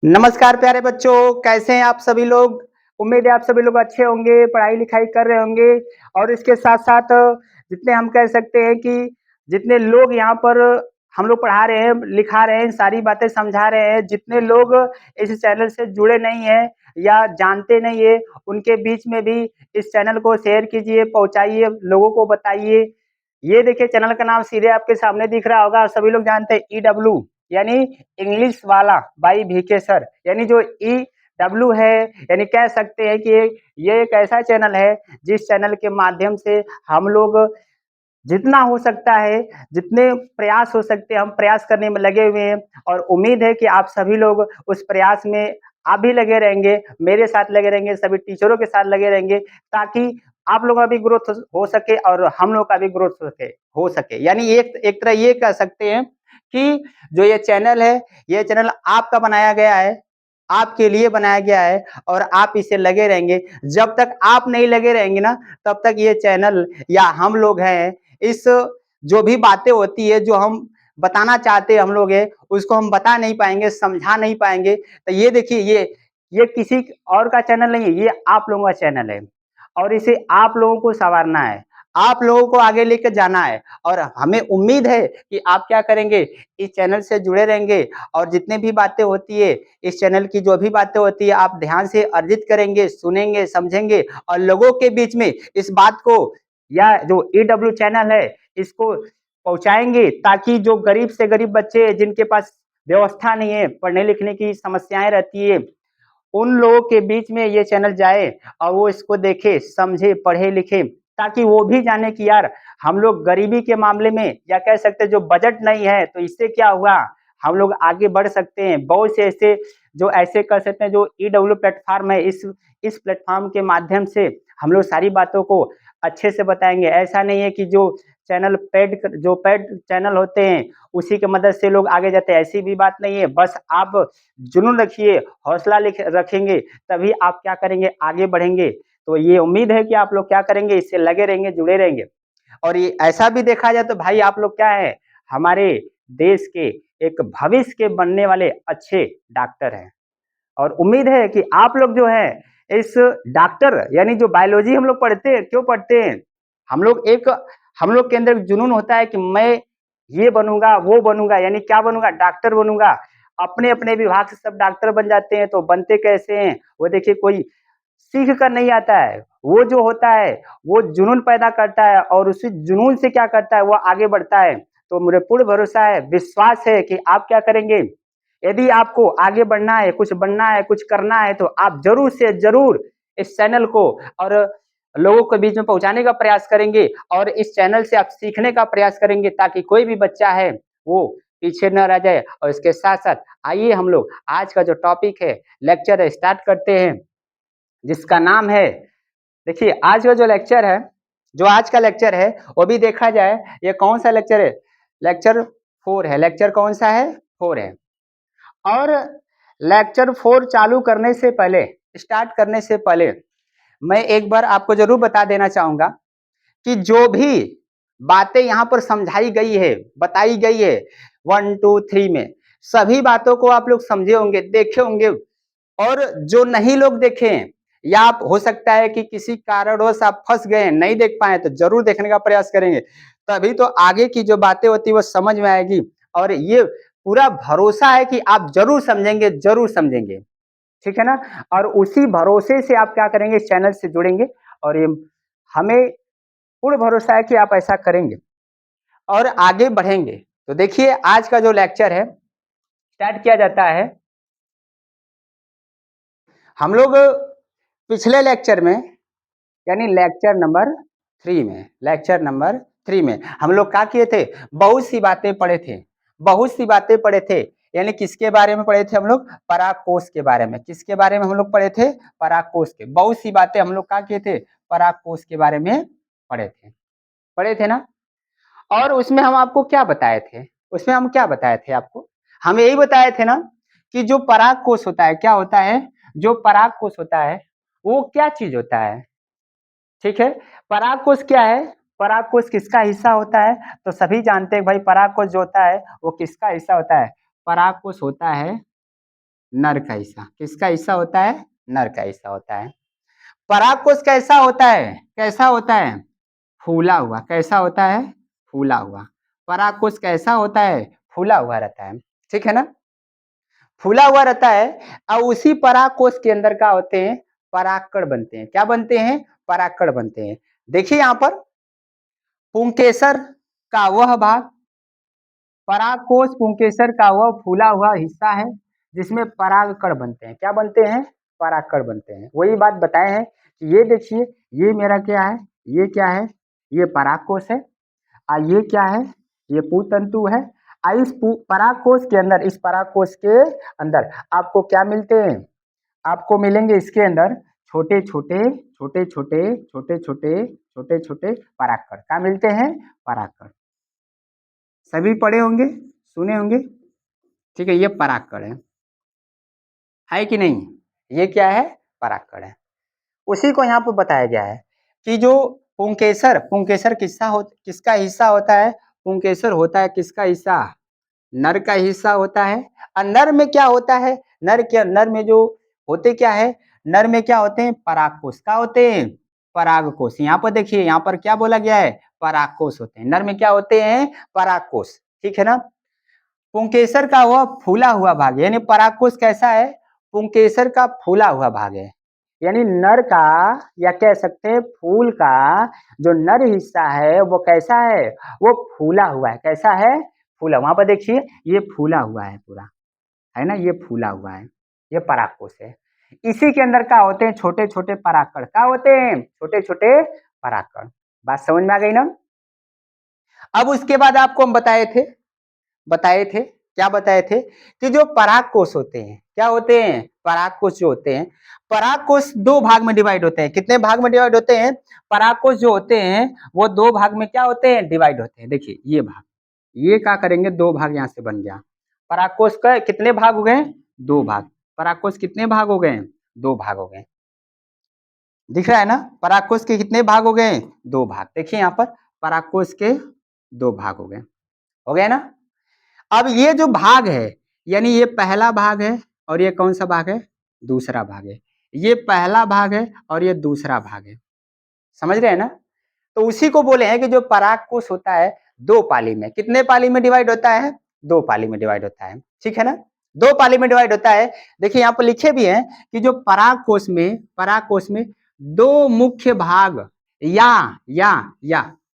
नमस्कार प्यारे बच्चों, कैसे हैं आप सभी लोग? उम्मीद है आप सभी लोग अच्छे होंगे, पढ़ाई-लिखाई कर रहे होंगे और इसके साथ-साथ जितने हम कह सकते हैं कि जितने लोग यहाँ पर हम लोग पढ़ा रहे हैं, लिखा रहे हैं, सारी बातें समझा रहे हैं, जितने लोग इस चैनल से जुड़े नहीं हैं या जानते नहीं हैं, उनके बीच में भी इस चैनल को शेयर कीजिए, पहुँचाइए, लोगों को बताइए। ये देखिए चैनल का नाम सीधे आपके सामने दिख रहा होगा, सभी लोग जानते हैं ईडब्ल्यू यानी इंग्लिश वाला बाई वीके सर, यानी जो ईडब्ल्यू है, यानी कह सकते हैं कि ये एक ऐसा चैनल है जिस चैनल के माध्यम से हम लोग जितना हो सकता है, जितने प्रयास हो सकते हैं, हम प्रयास करने में लगे हुए हैं और उम्मीद है कि आप सभी लोग उस प्रयास में आप भी लगे रहेंगे, मेरे साथ लगे रहेंगे, सभी टीचरों के साथ लगे रहेंगे ताकि आप लोगों का भी ग्रोथ हो सके और हम लोग का भी ग्रोथ हो सके। यानी एक एक तरह ये कह सकते हैं कि जो ये चैनल है, ये चैनल आपका बनाया गया है, आपके लिए बनाया गया है और आप इसे लगे रहेंगे। जब तक आप नहीं लगे रहेंगे ना, तब तक ये चैनल या हम लोग हैं, इस जो भी बातें होती है, जो हम बताना चाहते हैं हम लोग हैं, उसको हम बता नहीं पाएँगे, समझा नहीं पाएँगे। तो ये देखिए ये किसी और का चैनल नहीं है, ये आप लोगों का चैनल है और इसे आप लोगों को सँवारना है, आप लोगों को आगे लेके जाना है और हमें उम्मीद है कि आप क्या करेंगे, इस चैनल से जुड़े रहेंगे और जितनी भी बातें होती है, इस चैनल की जो भी बातें होती है, आप ध्यान से अर्जित करेंगे, सुनेंगे, समझेंगे और लोगों के बीच में इस बात को या जो ईडब्ल्यू चैनल है, इसको पहुँचाएँगे ताकि जो गरीब से गरीब बच्चे जिनके पास व्यवस्था नहीं है, पढ़ने-लिखने की समस्याएँ रहती है, उन लोगों के बीच में ये चैनल जाए और वो इसको देखे, समझे, पढ़े, लिखे ताकि वो भी जाने कि यार हम लोग गरीबी के मामले में या कह सकते हैं जो बजट नहीं है तो इससे क्या हुआ, हम लोग आगे बढ़ सकते हैं। बहुत से ऐसे जो ऐसे कर सकते हैं जो ईडब्ल्यू प्लेटफ़ॉर्म है, इस प्लेटफ़ॉर्म के माध्यम से हम लोग सारी बातों को अच्छे से बताएँगे। ऐसा नहीं है कि जो पेड चैनल होते हैं, उसी की मदद से लोग आगे जाते हैं, ऐसी भी बात नहीं है। बस आप जुनून रखिए, हौसला लिख रखेंगे, तभी आप क्या करेंगे, आगे बढ़ेंगे। तो ये उम्मीद है कि आप लोग क्या करेंगे, इससे लगे रहेंगे, जुड़े रहेंगे। और ये ऐसा भी देखा जाए तो भाई आप लोग क्या हैं, हमारे देश के एक भविष्य के बनने वाले अच्छे डॉक्टर हैं। और उम्मीद है कि आप लोग जो है इस डॉक्टर यानी जो बायोलॉजी हम लोग पढ़ते हैं, क्यों पढ़ते हैं? हम लोग के अंदर जुनून होता है कि मैं ये बनूँगा, वो बनूँगा यानी क्या बनूँगा? डॉक्टर बनूँगा। अपने-अपने विभाग से सब डॉक्टर बन जाते हैं, तो बनते कैसे हैं? वो देखिए कोई सीख कर नहीं आता है। वो जो होता है, वो जुनून पैदा करता है और उसी जुनून से क्या करता है, वो आगे बढ़ता है। तो मुझे पूर्ण भरोसा है, विश्वास है कि आप क्या करेंगे, यदि आपको आगे बढ़ना है, कुछ बनना है, कुछ करना है, तो आप ज़रूर से ज़रूर इस चैनल को और लोगों के बीच में पहुँचाने का प्रयास करेंगे और इस चैनल से आप सीखने का प्रयास करेंगे ताकि कोई भी बच्चा है, वो पीछे न रह जाए और इसके साथ-साथ आइए हम लोग आज का जो टॉपिक है, लेक्चर है, स्टार्ट करते हैं, जिसका नाम है देखिए आज का जो लेक्चर है, जो आज का लेक्चर है, वो भी देखा जाए, ये कौन-सा लेक्चर है? लेक्चर 4 है। लेक्चर कौन-सा है? 4 है। और लेक्चर 4 चालू करने से पहले, स्टार्ट करने से पहले, मैं एक बार आपको ज़रूर बता देना चाहूँगा कि जो भी बातें यहाँ पर समझाई गई है, बताई गई है 1, 2, 3 में, सभी बातों को आप लोग समझे होंगे, देखे होंगे और जो नहीं लोग देखे हैं या आप हो सकता है कि किसी कारणवश आप फँस गए हैं, नहीं देख पाए तो ज़रूर देखने का प्रयास करेंगे। तभी तो आगे की जो बातें होती है वो समझ में आएगी और ये पूरा भरोसा है कि आप ज़रूर समझेंगे, ज़रूर समझेंगे। ठीक है ना? और उसी भरोसे से आप क्या करेंगे इस चैनल से जुड़ेंगे और ये हमें पूर्ण भरोसा है कि आप ऐसा करेंगे और आगे बढ़ेंगे। तो देखिए आज का जो लेक्चर है, स्टार्ट किया जाता है। हम लोग पिछले लेक्चर में यानी लेक्चर नंबर 3 में हम लोग क्या किए थे? बहुत सी बातें पढ़े थे। बहुत सी बातें पढ़े थे। यानी किसके बारे में पढ़े थे हम लोग? परागकोश के बारे में। किसके बारे में हम लोग पढ़े थे? परागकोश के। बहुत सी बातें हम लोग क्या किए थे? परागकोश के बारे में पढ़े थे। पढ़े थे ना? और उसमें हम आपको क्या बताए थे? उसमें हम क्या बताए थे आपको? हम यही बताए थे ना कि जो परागकोश होता है, क्या होता है? जो परागकोश होता है, वो क्या चीज़ होता है? ठीक है? परागकोश क्या है? परागकोश किसका हिस्सा होता है? तो सभी जानते हैं भाई परागकोश जो होता है, वो किसका हिस्सा होता है? परागकोश होता है नर का हिस्सा। किसका हिस्सा होता है? नर का हिस्सा होता है। परागकोश कैसा होता है? कैसा होता है? फूला हुआ। कैसा होता है? फूला हुआ। परागकोश कैसा होता है? फूला हुआ रहता है। ठीक है ना? फूला हुआ रहता है और उसी परागकोश के अंदर क्या होते हैं? परागकण बनते हैं। क्या बनते हैं? परागकण बनते हैं। देखिए यहां पर पुंकेसर का वह भाग, परागकोश पुंकेसर का वह फूला हुआ हिस्सा है जिसमें परागकण बनते हैं। क्या बनते हैं? परागकण बनते हैं। वही बात बताए हैं कि ये देखिए, ये मेरा क्या है? ये क्या है? ये परागकोश है। और ये क्या है? ये पुतंतु है। और इस परागकोश के अंदर, इस परागकोश के अंदर आपको क्या मिलते हैं? आपको मिलेंगे इसके अंदर छोटे छोटे छोटे छोटे छोटे छोटे छोटे छोटे परागकण। क्या मिलते हैं? परागकण। सभी पढ़े होंगे, सुने होंगे। ठीक है, ये परागकण है कि नहीं? ये क्या है? परागकण है। उसी को यहाँ पर बताया गया है कि जो पुंकेसर, पुंकेसर किसका हिस्सा होता है? पुंकेसर होता है किसका हिस्सा? नर का हिस्सा होता है। और नर में क्या होता है? नर में जो होते क्या है? नर में क्या होते हैं? परागकोश। क्या होते हैं? परागकोश। यहाँ पर देखिए, यहाँ पर क्या बोला गया है? परागकोश होते हैं। नर में क्या होते हैं? परागकोश। ठीक है ना? पुंकेसर का वह फूला हुआ भाग है, यानी परागकोश कैसा है? पुंकेसर का फूला हुआ भाग है। यानी नर का, या कह सकते हैं फूल का जो नर हिस्सा है वो कैसा है? वो फूला हुआ है। कैसा है? फूला। वहां पर देखिए, ये फूला हुआ है पूरा, है ना? ये फूला हुआ है, ये परागकोश है। इसी के अंदर क्या होते हैं? छोटे छोटे परागकण। क्या होते हैं? छोटे छोटे परागकण। बात समझ में आ गई ना? अब उसके बाद आपको हम बताए थे क्या बताए थे? कि जो परागकोश होते हैं, क्या होते हैं? परागकोश जो होते हैं, परागकोश दो भाग में डिवाइड होते हैं। कितने भाग में डिवाइड होते हैं? परागकोश जो होते हैं वो दो भाग में क्या होते हैं? डिवाइड होते हैं। देखिए ये भाग, ये क्या करेंगे? दो भाग यहाँ से बन गया। परागकोश का कितने भाग हो गए? दो भाग। परागकोश कितने भाग हो गए? दो भाग हो गए। दिख रहा है ना? परागकोश के कितने भाग हो गए? दो भाग। देखिए यहाँ पर परागकोश के दो भाग हो गए ना? अब ये जो भाग है, यानी ये पहला भाग है और ये कौन सा भाग है? दूसरा भाग है। ये पहला भाग है और ये दूसरा भाग है। समझ रहे हैं ना? तो उसी को बोले हैं कि जो परागकोश होता है दो पाली में, कितने पाली में डिवाइड होता है? दो पाली में डिवाइड होता है। ठीक है ना? दो पाली में डिवाइड होता है। देखिए यहाँ पर लिखे भी हैं कि जो परागकोश में दो मुख्य भाग या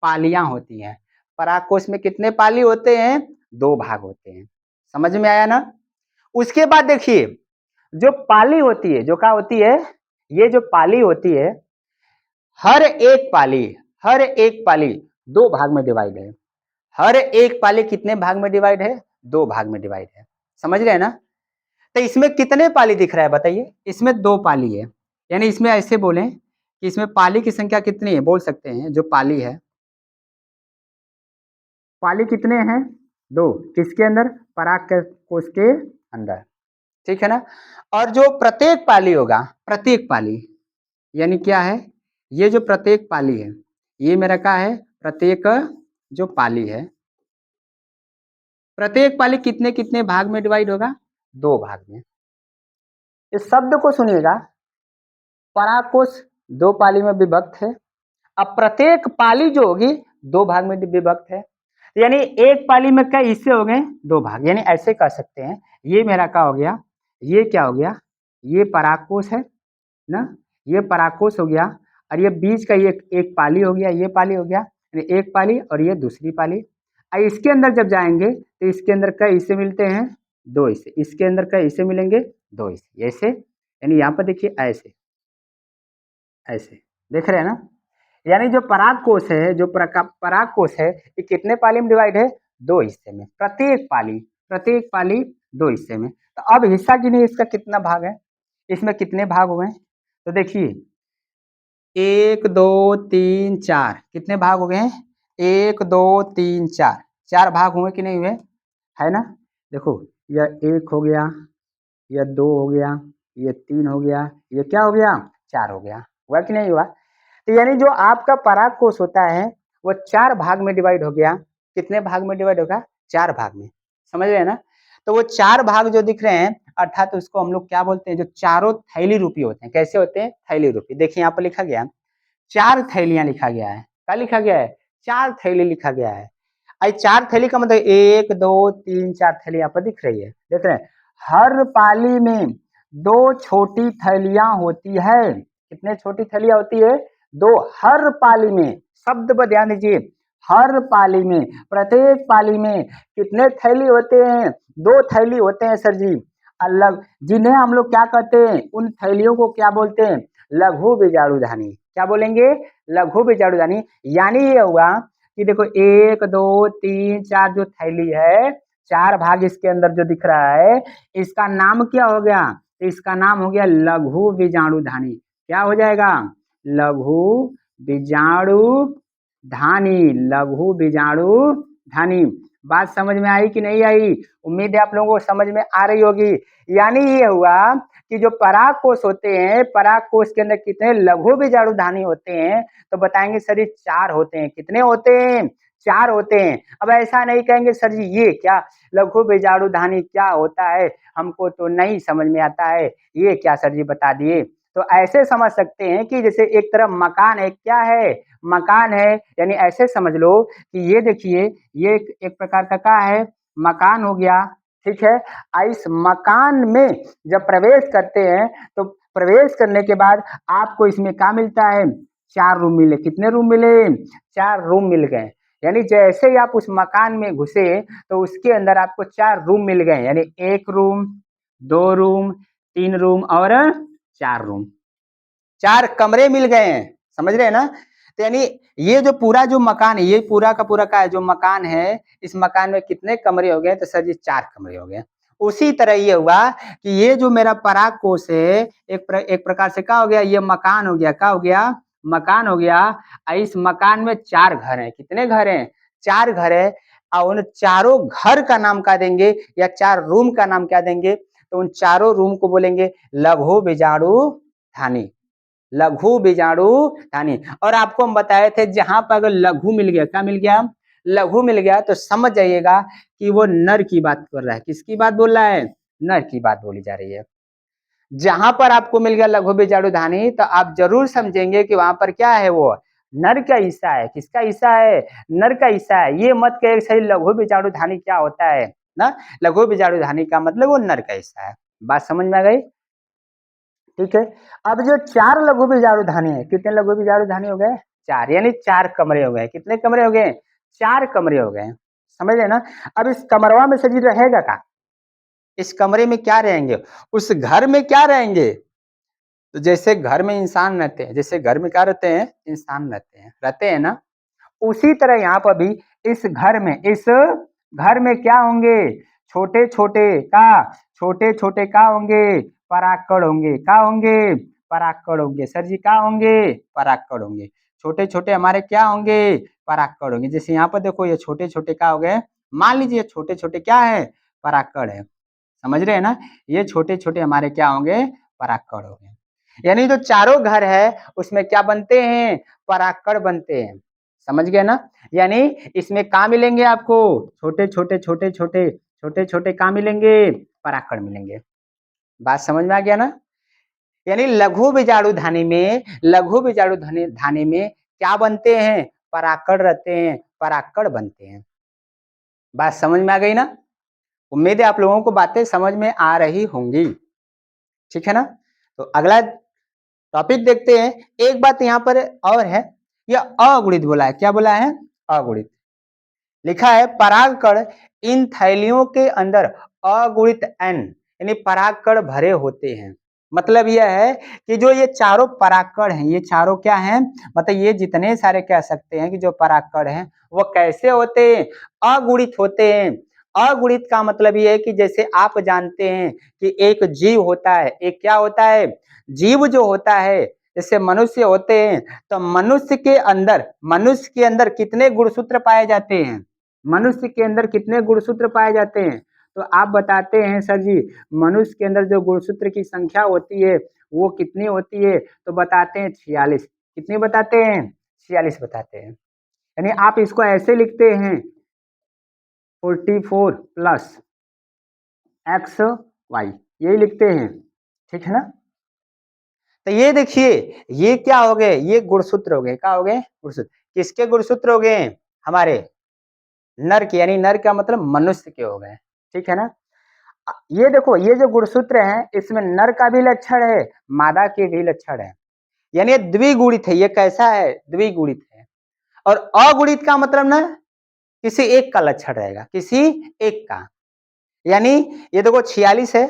पालियां होती हैं। परागकोश में कितने पाली होते हैं? दो भाग होते हैं। समझ में आया ना? उसके बाद देखिए, जो पाली होती है, जो क्या होती है? ये जो पाली होती है, हर एक पाली हर एक पाली दो भाग में डिवाइड है। हर एक पाली कितने भाग में डिवाइड है? दो भाग में डिवाइड है। समझ रहे हैं ना? तो इसमें कितने पाली दिख रहा है बताइए? इसमें दो पाली है। यानी इसमें ऐसे बोलें कि इसमें पाली की संख्या कितनी है? बोल सकते हैं जो पाली है, पाली कितने हैं? दो। किसके अंदर? परागकोश के अंदर। ठीक है ना? और जो प्रत्येक पाली होगा, प्रत्येक पाली यानी क्या है? ये जो प्रत्येक पाली है, ये मेरा क्या है? प्रत्येक जो पाली है, प्रत्येक पाली कितने कितने भाग में डिवाइड होगा? दो भाग में। इस शब्द को सुनिएगा, परागकोश दो पाली में विभक्त है। अब प्रत्येक पाली जो होगी दो भाग में विभक्त है। यानी एक पाली में कई हिस्से हो गए? दो भाग। यानी ऐसे कर सकते हैं, ये मेरा क्या हो गया? ये क्या हो गया? ये परागकोश है ना? ये परागकोश हो गया। और ये बीच का ये एक पाली हो गया, ये पाली हो गया, यानी एक पाली और ये दूसरी पाली। और इसके अंदर जब जाएंगे तो इसके अंदर कई हिस्से मिलते हैं? दो हिस्से। इसके अंदर कई हिस्से मिलेंगे? दो हिस्से। ऐसे, यानी यहाँ पर देखिए ऐसे ऐसे, देख रहे हैं ना? यानी जो परागकोश है, जो परागकोश है, ये कितने पाली में डिवाइड है? दो हिस्से में। प्रत्येक पाली दो हिस्से में। तो अब हिस्सा गिनिए, इसका कितना भाग है? इसमें कितने भाग हुए? तो देखिए, एक दो तीन चार, कितने भाग हो गए हैं? एक दो तीन चार, चार भाग हुए कि नहीं हुए? है ना? देखो, यह एक हो गया, यह दो हो गया, ये तीन हो गया, ये क्या हो गया? चार हो गया। हुआ कि नहीं हुआ? तो यानी जो आपका परागकोश होता है वो चार भाग में डिवाइड हो गया। कितने भाग में डिवाइड होगा? चार भाग में। समझ रहे हैं ना? तो वो चार भाग जो दिख रहे हैं, अर्थात उसको हम लोग क्या बोलते हैं, जो चारों थैली रूपी होते हैं। कैसे होते हैं? थैली रूपी। देखिए यहाँ पर लिखा गया 4 थैलियां लिखा गया है। क्या लिखा गया है? 4 थैली लिखा गया है। आई 4 थैली का मतलब 1 2 3 4 थैली यहाँ पर दिख रही है, देख रहे हैं। हर पाली में 2 छोटी थैलियां होती है। कितने छोटी थैलियां होती है? 2। हर पाली में, शब्द पर ध्यान दीजिए, हर पाली में, प्रत्येक पाली में कितने थैली होते हैं? 2 थैली होते हैं सर जी। अलग, जिन्हें हम लोग क्या कहते हैं? उन थैलियों को क्या बोलते हैं? लघु बीजाणु धानी। क्या बोलेंगे? लघु बीजाणु धानी। यानी ये हुआ कि देखो 1 2 3 4 जो थैली है, 4 भाग इसके अंदर जो दिख रहा है, इसका नाम क्या हो गया? इसका नाम हो गया लघु बीजाणु धानी। क्या हो जाएगा? लघु बीजाणु धानी। लघु बीजाणु धानी। बात समझ में आई कि नहीं आई? उम्मीद है आप लोगों को समझ में आ रही होगी। यानी ये हुआ कि जो पराग कोष होते हैं, पराग कोष के अंदर कितने लघु बीजाणु धानी होते हैं? तो बताएंगे सर जी 4 होते हैं। कितने होते हैं? 4 होते हैं। अब ऐसा नहीं कहेंगे सर जी ये क्या लघु बीजाणु धानी क्या होता है, हमको तो नहीं समझ में आता है, ये क्या सर जी बता दिए। तो ऐसे समझ सकते हैं कि जैसे एक तरफ मकान है, क्या है? मकान है। यानी ऐसे समझ लो कि ये देखिए, ये एक प्रकार का क्या है? मकान हो गया, ठीक है। इस मकान में जब प्रवेश करते हैं तो प्रवेश करने के बाद आपको इसमें क्या मिलता है? 4 रूम मिले। कितने रूम मिले? 4 रूम मिल गए। यानी जैसे ही आप उस मकान में घुसे तो उसके अंदर आपको 4 रूम मिल गए। यानी 1 रूम, 2 रूम, 3 रूम और 4 रूम, 4 कमरे मिल गए हैं। समझ रहे हैं ना? तो यानी ये जो पूरा जो मकान है, ये पूरा का पूरा का जो मकान है, इस मकान में कितने कमरे हो गए? तो सर जी 4 कमरे हो गए। उसी तरह ये हुआ कि ये जो मेरा पराग कोष है, एक प्रकार से क्या हो गया? ये मकान हो गया। क्या हो गया? मकान हो गया। इस मकान में 4 घर हैं। कितने घर हैं? 4 घर है। और उन चारों घर का नाम क्या देंगे, या 4 रूम का नाम क्या देंगे? तो उन चारों रूम को बोलेंगे लघु बीजाणु धानी। लघु बीजाणु धानी। और आपको हम बताए थे जहां पर अगर लघु मिल गया, क्या मिल गया? लघु मिल गया, तो समझ जाइएगा कि वो नर की बात कर रहा है। किसकी बात बोल रहा है? नर की बात बोली जा रही है। जहां पर आपको मिल गया लघु बीजाणु धानी, तो आप जरूर समझेंगे कि वहां पर क्या है? वो नर का हिस्सा है। किसका हिस्सा है? नर का हिस्सा है। ये मत कहे सही लघु बीजाणु धानी क्या होता है ना। लघु बीजाणु धानी का मतलब वो नर का हिस्सा है। बात समझ में आ गई? ठीक है। अब जो 4 लघु बीजाणु धानी है, कितने लघु बीजाणु धानी हो गए? 4। यानी 4 कमरे हो गए। कितने कमरे हो गए? 4 कमरे हो गए। समझ रहे ना? अब इस कमरवा में शरीर रहेगा का? इस कमरे में क्या रहेंगे? उस घर में क्या रहेंगे? तो जैसे घर में इंसान रहते हैं, जैसे घर में क्या रहते हैं? इंसान रहते हैं ना। उसी तरह यहाँ पर भी इस घर में क्या होंगे? छोटे छोटे का, छोटे छोटे का होंगे? पराक्कड़ होंगे। क्या होंगे? पराक्कड़ होंगे। सर जी क्या होंगे? पराक्कड़ होंगे। छोटे छोटे हमारे क्या होंगे? पराक्कड़ होंगे। जैसे यहाँ पर देखो ये छोटे छोटे क्या हो गए? मान लीजिए छोटे छोटे क्या है? पराक्कड़ है। समझ रहे हैं ना? ये छोटे छोटे हमारे क्या होंगे? पराक्कड़ हो गए। यानी जो चारों घर है उसमें क्या बनते हैं? पराक्कड़ बनते हैं। समझ गए ना? यानी इसमें कहाँ मिलेंगे आपको? छोटे छोटे छोटे छोटे छोटे छोटे कहाँ मिलेंगे? पराक्कड़ मिलेंगे। बात समझ में आ गया ना? यानी लघु बीजाणु धानी में, लघु बीजाणु धानी में क्या बनते हैं? पराक्कड़ रहते हैं, पराक्कड़ बनते हैं। बात समझ में आ गई ना? उम्मीद है आप लोगों को बातें समझ में आ रही होंगी। ठीक है ना? तो अगला टॉपिक देखते हैं। एक बात यहाँ पर और है, यह अगुणित बोला है। क्या बोला है? अगुणित। लिखा है परागकण इन थैलियों के अंदर अगुणित एन, यानी परागकण भरे होते हैं। मतलब यह है कि जो ये चारों परागकण हैं, ये चारों क्या हैं? मतलब ये जितने सारे कह सकते हैं कि जो परागकण हैं वो कैसे होते हैं? अगुणित होते हैं। अगुणित का मतलब ये है कि जैसे आप जानते हैं कि एक जीव होता है, एक क्या होता है? जीव जो होता है, जैसे मनुष्य होते हैं, तो मनुष्य के अंदर कितने गुणसूत्र पाए जाते हैं? मनुष्य के अंदर कितने गुणसूत्र पाए जाते हैं? तो आप बताते हैं सर जी मनुष्य के अंदर जो गुणसूत्र की संख्या होती है वो कितनी होती है? तो बताते हैं 46। कितनी बताते हैं? 46 बताते हैं। यानी आप इसको ऐसे लिखते हैं 44 प्लस एक्स वाई, यही लिखते हैं, ठीक है ना। तो ये देखिए, ये क्या हो गए, ये गुणसूत्र हो गए, क्या हो गए, गुणसूत्र। किसके गुणसूत्र हो गए, हमारे नर के, यानी नर का मतलब मनुष्य के हो गए, ठीक है ना। ये देखो, ये जो गुणसूत्र है इसमें नर का भी लक्षण है, मादा के भी लक्षण है, यानी ये द्विगुणित है। ये कैसा है, द्विगुणित है। और अगुणित का मतलब ना किसी एक का लक्षण रहेगा, किसी एक का। यानी ये देखो 46 है,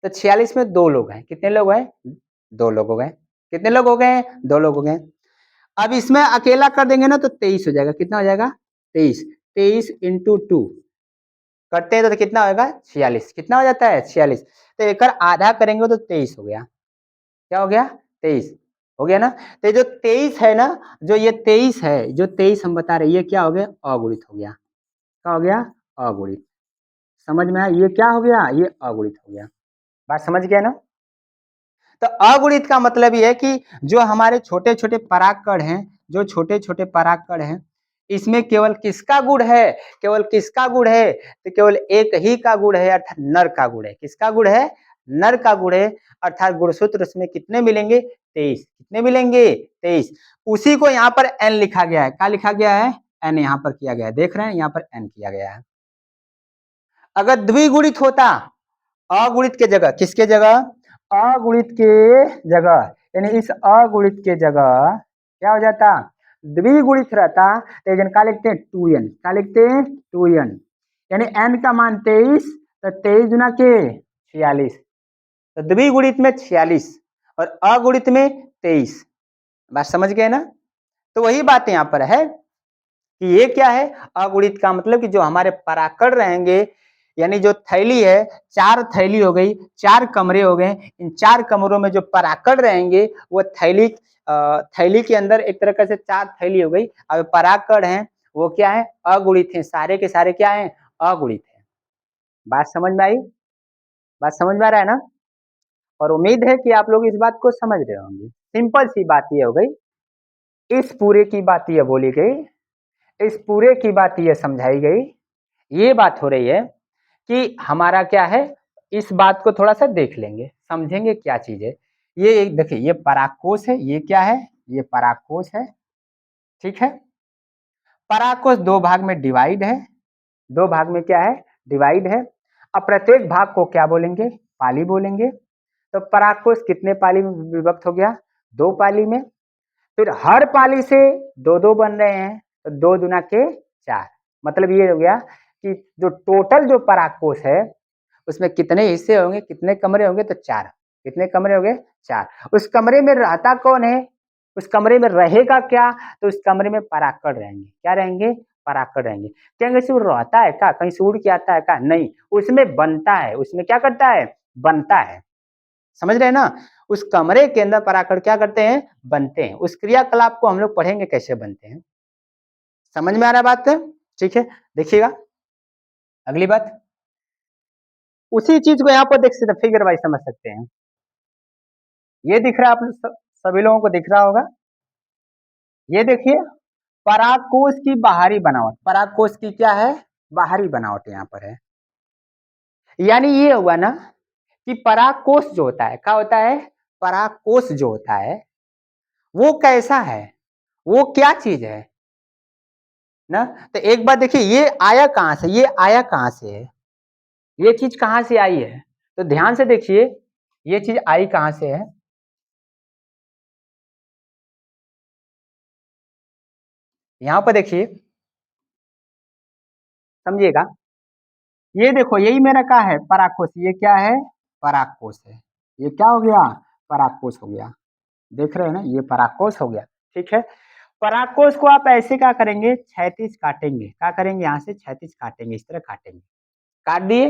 तो 46 में 2 लोग हैं, कितने लोग हैं, 2 लोग हो गए। कितने लोग हो गए, 2 लोग हो गए। अब इसमें अकेला कर देंगे ना तो 23 हो जाएगा, कितना हो जाएगा, 23। 23 इंटू 2 करते हैं तो कितना होगा, 46। कितना हो जाता है, 46। तो एक आधा करेंगे तो 23 हो गया। क्या हो गया, 23 हो गया ना। तो ये जो 23 है ना, जो ये 23 है, जो 23 हम बता रहे हैं, ये क्या हो गया, अगुणित हो गया। क्या हो गया, अगुणित। समझ में आया, ये क्या हो गया, ये अगुणित हो गया। बात समझ गया ना। तो अगुणित का मतलब ये है कि जो हमारे छोटे छोटे परागकण हैं, जो छोटे छोटे परागकण हैं, इसमें केवल किसका गुण है, केवल किसका गुण है, तो केवल एक ही का गुण है, अर्थात नर का गुण है। किसका गुण है, नर का गुण है। अर्थात गुणसूत्र उसमें कितने मिलेंगे, 23। कितने मिलेंगे, 23। उसी को यहाँ पर एन लिखा गया है। क्या लिखा गया है, एन यहाँ पर किया गया है, देख रहे हैं यहाँ पर एन किया गया है। अगर द्विगुणित होता, अगुणित के जगह, किसके जगह, अगुणित के जगह, यानी इस अगुणित के जगह क्या हो जाता, द्विगुणित रहता, तो एन का लिखते हैं 2n। क्या लिखते हैं, 2n। यानी n का मान 23, तो 23 गुना के 46, तो द्विगुणित में 46 और अगुणित में 23। बात समझ गए ना। तो वही बात यहाँ पर है कि ये क्या है, अगुणित का मतलब कि जो हमारे पराकण रहेंगे, यानी जो थैली है, 4 थैली हो गई, 4 कमरे हो गए। इन 4 कमरों में जो पराकण रहेंगे वो थैली, थैली के अंदर एक तरह से 4 थैली हो गई। अब पराकण है वो क्या है, अगुणित है, सारे के सारे क्या है, अगुणित है। बात समझ में आई, बात समझ में आ रहा है ना। और उम्मीद है कि आप लोग इस बात को समझ रहे होंगे। सिंपल सी बात ये हो गई, इस पूरे की बात ये बोली गई, इस पूरे की बात ये समझाई गई। ये बात हो रही है कि हमारा क्या है, इस बात को थोड़ा सा देख लेंगे, समझेंगे क्या चीज है। ये देखिए, ये परागकोश है, ये क्या है, ये परागकोश है, ठीक है। परागकोश 2 भाग में डिवाइड है, 2 भाग में क्या है, डिवाइड है। अब प्रत्येक भाग को क्या बोलेंगे, पाली बोलेंगे। तो परागकोश कितने पाली में विभक्त हो गया, 2 पाली में। फिर हर पाली से 2-2 बन रहे हैं, तो 2 दुना के 4। मतलब ये हो गया कि जो टोटल जो परागकोश है उसमें कितने हिस्से होंगे, कितने कमरे होंगे, तो 4। कितने कमरे होंगे, 4। उस कमरे में रहता कौन है, उस कमरे में रहेगा क्या, तो उस कमरे में परागकण रहेंगे। क्या रहेंगे, परागकण रहेंगे। क्या से रहता है क्या, कहीं से उड़ के आता है क्या, नहीं, उसमें बनता है, उसमें क्या करता है, बनता है। समझ रहे हैं ना। उस कमरे के अंदर परागकण क्या करते हैं, बनते हैं। उस क्रियाकलाप को हम लोग पढ़ेंगे कैसे बनते हैं। समझ में आ रहा है बात, ठीक है। देखिएगा अगली बात, उसी चीज को यहाँ पर देख सकते, फिगर वाइज समझ सकते हैं। ये दिख रहा है आप सभी लोगों को दिख रहा होगा। ये देखिए, परागकोश की बाहरी बनावट, परागकोश की क्या है, बाहरी बनावट यहाँ पर है। यानी ये हुआ ना कि परागकोश जो होता है, क्या होता है, परागकोश जो होता है वो कैसा है, वो क्या चीज है ना। तो एक बात देखिए, ये आया कहां से, ये आया कहां से है, ये चीज कहां से आई है, तो ध्यान से देखिए, ये चीज आई कहां से है। यहां पर देखिए, समझिएगा। ये देखो, यही मेरा क्या है, परागकोश। ये क्या है, परागकोश है। ये क्या हो गया, परागकोश हो गया। देख रहे हैं ना, ये परागकोश हो गया, ठीक है। परागकोश को आप ऐसे क्या करेंगे, क्षैतिज काटेंगे। क्या करेंगे, यहाँ से क्षैतिज काटेंगे, इस तरह काटेंगे। काट दिए,